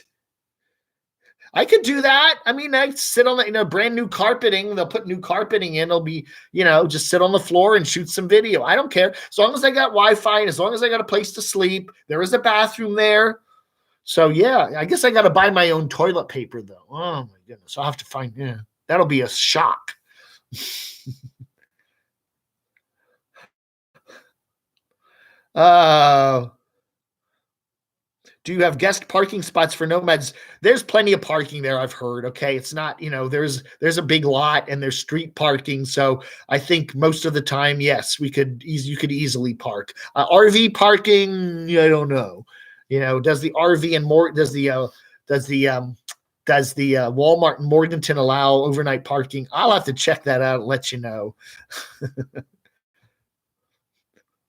I could do that. I mean, I sit on the, brand new carpeting. They'll put new carpeting in. It'll be, just sit on the floor and shoot some video. I don't care. As long as I got Wi-Fi and as long as I got a place to sleep, there is a bathroom there. So, yeah, I guess I got to buy my own toilet paper, though. Oh, my goodness. I'll have to find, that'll be a shock. Do you have guest parking spots for nomads? There's plenty of parking there, I've heard. Okay. It's not, there's a big lot and there's street parking. So I think most of the time, yes, you could easily park. RV parking, I don't know. Does the RV and more, does the Walmart in Morganton allow overnight parking? I'll have to check that out and let you know.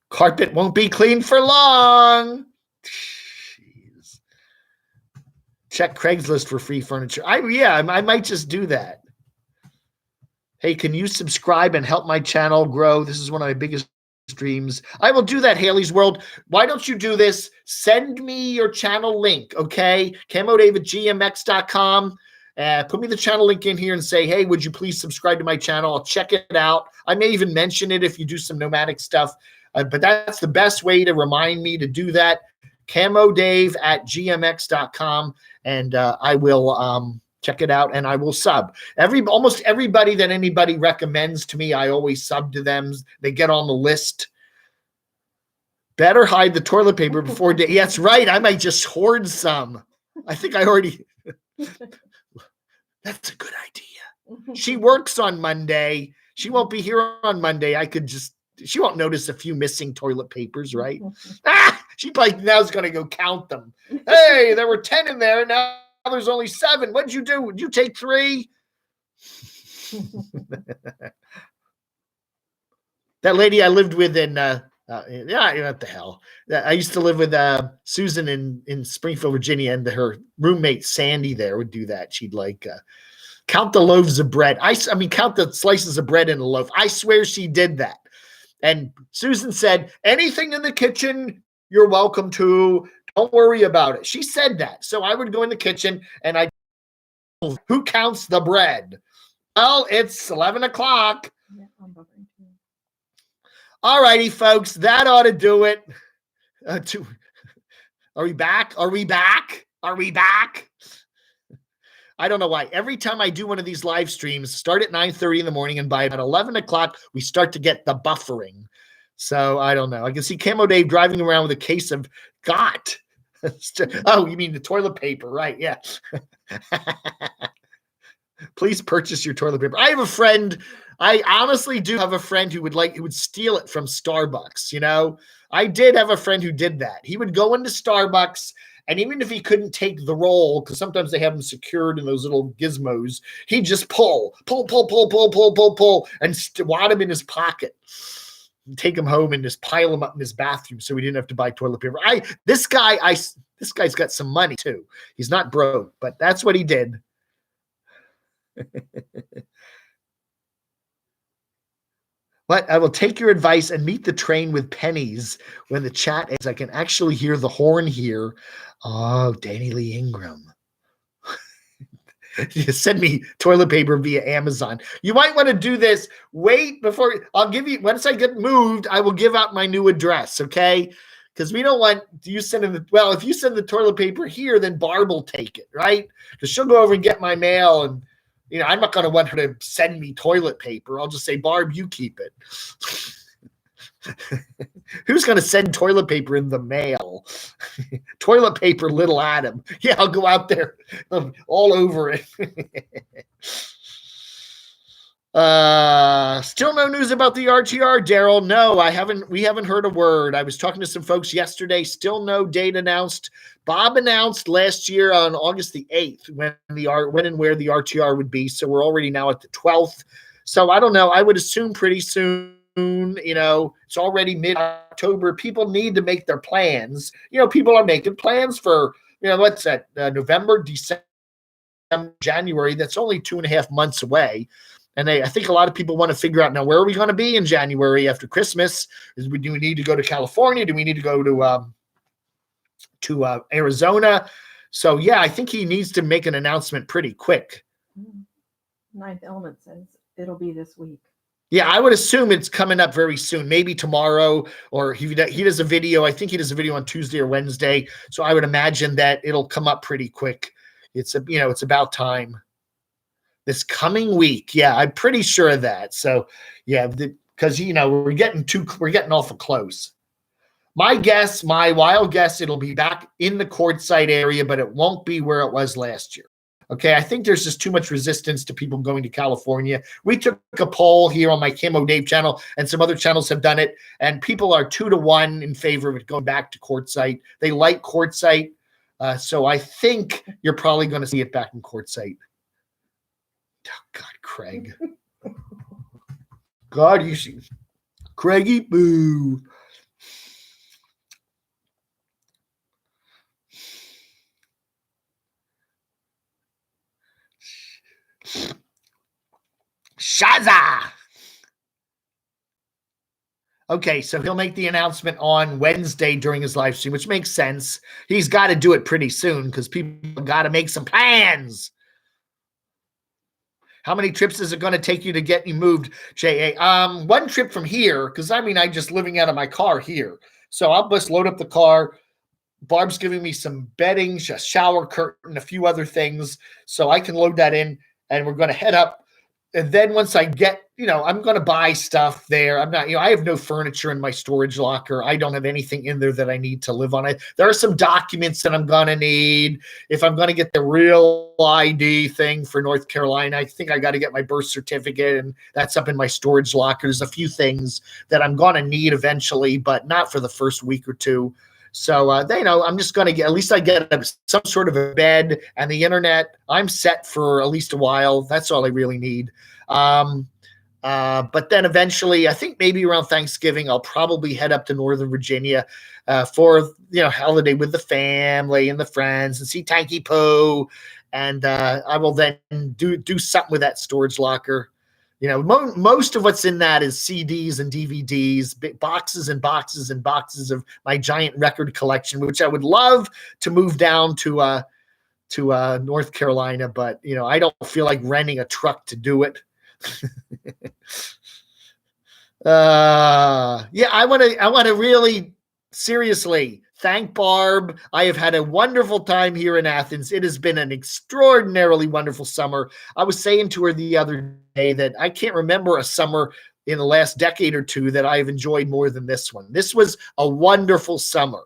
Carpet won't be clean for long. Jeez. Check Craigslist for free furniture. I might just do that. Hey, can you subscribe and help my channel grow? This is one of my biggest streams. I will do that, Haley's World. Why don't you do this? Send me your channel link, okay? camodave@gmx.com. Put me the channel link in here and say, hey, would you please subscribe to my channel? I'll check it out. I may even mention it if you do some nomadic stuff. But that's the best way to remind me to do that. camodave@gmx.com. And I will check it out and I will sub. Almost everybody that anybody recommends to me, I always sub to them. They get on the list. Better hide the toilet paper before day. Yeah, that's right. I might just hoard some. I think I already. That's a good idea. She works on Monday. She won't be here on Monday. She won't notice a few missing toilet papers, right? She probably now is going to go count them. Hey, there were 10 in there. Now there's only 7. What'd you do? Would you take 3? That lady I lived with in, what the hell? I used to live with Susan in Springfield, Virginia, and her roommate Sandy there would do that. She'd count the loaves of bread. I mean, count the slices of bread in a loaf. I swear she did that. And Susan said, anything in the kitchen, you're welcome to. Don't worry about it. She said that. So I would go in the kitchen and who counts the bread? Well, it's 11 o'clock. Yeah, I'm buffering too. All righty, folks. That ought to do it. Are we back? Are we back? Are we back? I don't know why. Every time I do one of these live streams, start at 9:30 in the morning, and by about 11 o'clock, we start to get the buffering. So I don't know. I can see Camo Dave driving around with a case of got. Oh, you mean the toilet paper, right? Yeah. Please purchase your toilet paper. I have a friend. I honestly do have a friend who would steal it from Starbucks. You know, I did have a friend who did that. He would go into Starbucks, and even if he couldn't take the roll, because sometimes they have them secured in those little gizmos, he'd just pull, and wad him in his pocket. Take him home and just pile him up in his bathroom so he didn't have to buy toilet paper. This guy's got some money too. He's not broke, but that's what he did. But I will take your advice and meet the train with pennies when the chat ends. I can actually hear the horn here. Oh, Danny Lee Ingram. Send me toilet paper via Amazon. You might want to do this. Wait before I'll give you, once I get moved, I will give out my new address, okay? Because we don't want you sending if you send the toilet paper here, then Barb will take it, right? Because she'll go over and get my mail, and I'm not going to want her to send me toilet paper. I'll just say, Barb, you keep it. Who's going to send toilet paper in the mail? Toilet paper, little Adam. Yeah, I'll go out there all over it. Still no news about the RTR, Daryl. No, we haven't heard a word. I was talking to some folks yesterday. Still no date announced. Bob announced last year on August the 8th when and where the RTR would be. So we're already now at the 12th. So I don't know. I would assume pretty soon. It's already mid-October. People need to make their plans. People are making plans for, what's that, November, December, January. That's only 2.5 months away. And I think a lot of people want to figure out, now, where are we going to be in January after Christmas? Do we need to go to California? Do we need to go to Arizona? So, yeah, I think he needs to make an announcement pretty quick. Ninth Element says it'll be this week. Yeah, I would assume it's coming up very soon, maybe tomorrow, or he does a video. I think he does a video on Tuesday or Wednesday. So I would imagine that it'll come up pretty quick. It's about time. This coming week. Yeah, I'm pretty sure of that. So yeah, because we're getting awful close. My wild guess, it'll be back in the Quartzsite area, but it won't be where it was last year. Okay, I think there's just too much resistance to people going to California. We took a poll here on my Camo Dave channel, and some other channels have done it, and people are 2-1 in favor of it going back to Quartzsite. They like Quartzsite, so I think you're probably going to see it back in Quartzsite. Oh, God, Craig. God, you see. Craigie, boo. Shaza. Okay, so he'll make the announcement on Wednesday during his live stream, which makes sense. He's got to do it pretty soon because people got to make some plans. How many trips is it going to take you to get you moved, J.A.? One trip from here, because I just living out of my car here. So I'll just load up the car. Barb's giving me some bedding, a shower curtain, a few other things. So I can load that in, and we're going to head up. And then once I get, I'm going to buy stuff there. I'm not, I have no furniture in my storage locker. I don't have anything in there that I need to live on it. There are some documents that I'm going to need. If I'm going to get the real ID thing for North Carolina, I think I got to get my birth certificate, and that's up in my storage locker. There's a few things that I'm going to need eventually, but not for the first week or two. So, I'm just going to get, at least I get some sort of a bed and the internet. I'm set for at least a while. That's all I really need. But then eventually, I think maybe around Thanksgiving, I'll probably head up to Northern Virginia for, holiday with the family and the friends and see Tanky Poo. And I will then do something with that storage locker. Most of what's in that is CDs and DVDs, boxes and boxes and boxes of my giant record collection, which I would love to move down to North Carolina, but I don't feel like renting a truck to do it. I want to really seriously thank Barb. I have had a wonderful time here in Athens. It has been an extraordinarily wonderful summer. I was saying to her the other day that I can't remember a summer in the last decade or two that I've enjoyed more than this one. This was a wonderful summer.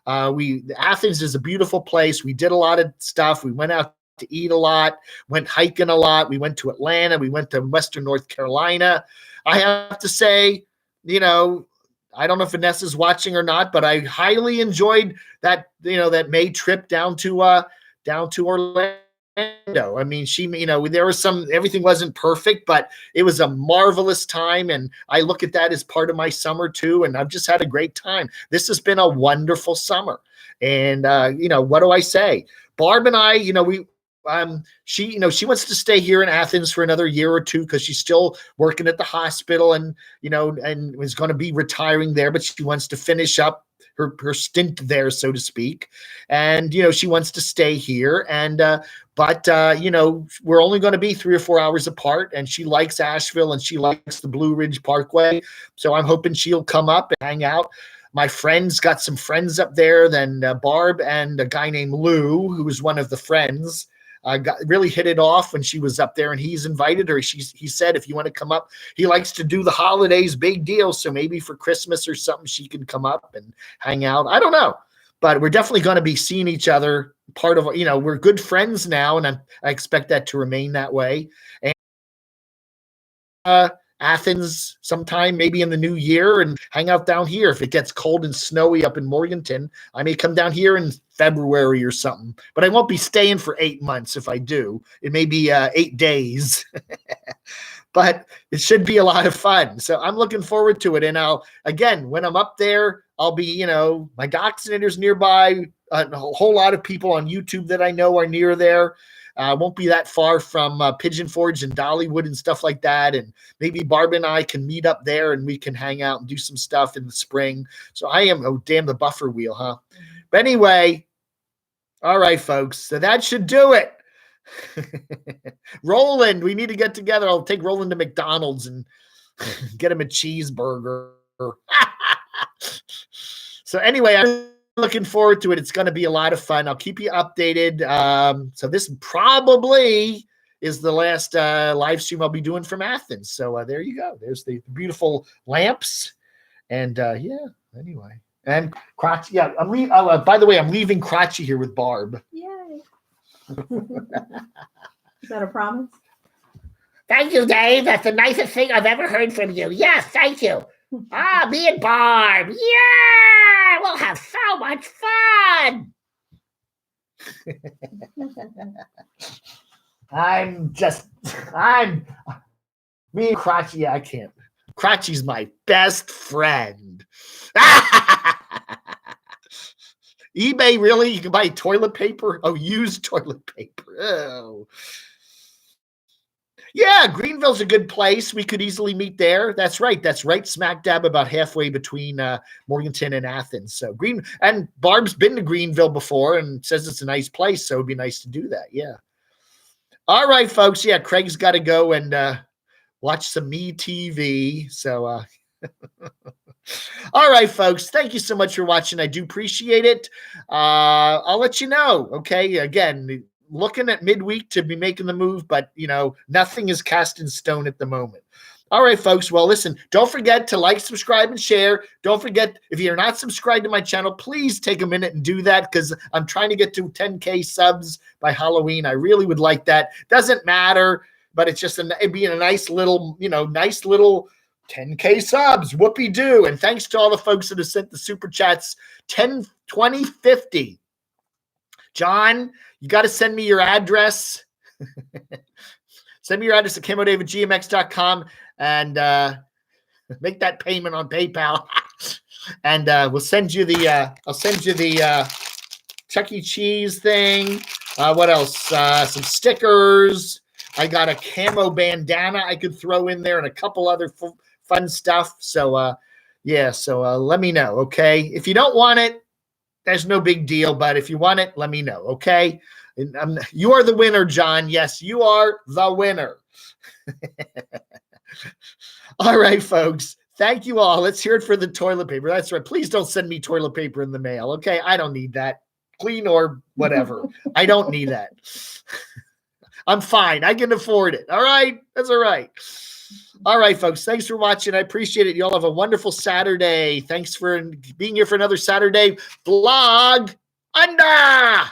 Athens is a beautiful place. We did a lot of stuff. We went out to eat a lot, went hiking a lot. We went to Atlanta. We went to Western North Carolina. I have to say, I don't know if Vanessa's watching or not, but I highly enjoyed that, that May trip down to Orlando. I mean, there was everything wasn't perfect, but it was a marvelous time. And I look at that as part of my summer too. And I've just had a great time. This has been a wonderful summer. And, what do I say? Barb and I, she wants to stay here in Athens for another year or two because she's still working at the hospital and is going to be retiring there, but she wants to finish up her stint there, so to speak. And, she wants to stay here. And, but we're only going to be 3 or 4 hours apart, and she likes Asheville and she likes the Blue Ridge Parkway. So I'm hoping she'll come up and hang out. My friends got some friends up there, then Barb and a guy named Lou, who was one of the friends, really hit it off when she was up there, and he's invited her. He said, if you want to come up, he likes to do the holidays, big deal. So maybe for Christmas or something, she can come up and hang out. I don't know, but we're definitely going to be seeing each other. Part of, we're good friends now, and I expect that to remain that way. And Athens sometime, maybe in the new year, and hang out down here. If it gets cold and snowy up in Morganton, I may come down here in February or something, but I won't be staying for 8 months. If I do, it may be 8 days, but it should be a lot of fun. So I'm looking forward to it. And when I'm up there, I'll be, my doctors nearby. A whole lot of people on YouTube that I know are near there. Won't be that far from Pigeon Forge and Dollywood and stuff like that. And maybe Barb and I can meet up there and we can hang out and do some stuff in the spring. So the buffer wheel, huh? But anyway, all right, folks. So that should do it. Roland, we need to get together. I'll take Roland to McDonald's and get him a cheeseburger. So anyway, I'm looking forward to it. It's going to be a lot of fun. I'll keep you updated. So this probably is the last live stream I'll be doing from Athens. So there you go. There's the beautiful lamps. And anyway. And Crotchy, by the way, I'm leaving Crotchy here with Barb. Yay. Is that a promise? Thank you, Dave. That's the nicest thing I've ever heard from you. Yes, thank you. Me and Barb. Yeah, we'll have so much fun. Me and Crotchy, I can't. Crotchy's my best friend. eBay, really? You can buy toilet paper? Oh, used toilet paper. Oh. Yeah, Greenville's a good place. We could easily meet there. That's right. That's right smack dab about halfway between Morganton and Athens. So Barb's been to Greenville before and says it's a nice place. So it'd be nice to do that. Yeah. All right, folks. Yeah, Craig's got to go and watch some Me TV. So, all right, folks. Thank you so much for watching. I do appreciate it. I'll let you know. Okay. Again, looking at midweek to be making the move, but nothing is cast in stone at the moment. All right, folks. Well, listen, don't forget to like, subscribe, and share. Don't forget, if you're not subscribed to my channel, please take a minute and do that, because I'm trying to get to 10K subs by Halloween. I really would like that. Doesn't matter, but it's just it'd be a nice little 10K subs. Whoopee-doo. And thanks to all the folks that have sent the super chats 10, 20, 50. John, you got to send me your address. Send me your address at camodave@gmx.com and make that payment on PayPal. And we'll send you I'll send you the Chuck E. Cheese thing. What else? Some stickers. I got a camo bandana I could throw in there and a couple other fun stuff. So yeah, so let me know, okay? If you don't want it, there's no big deal, but if you want it, let me know, okay? And you are the winner, John. Yes, you are the winner. All right, folks. Thank you all. Let's hear it for the toilet paper. That's right. Please don't send me toilet paper in the mail, okay? I don't need that. Clean or whatever. I don't need that. I'm fine. I can afford it. All right? That's all right. All right, folks. Thanks for watching. I appreciate it. You all have a wonderful Saturday. Thanks for being here for another Saturday vlog. Anda!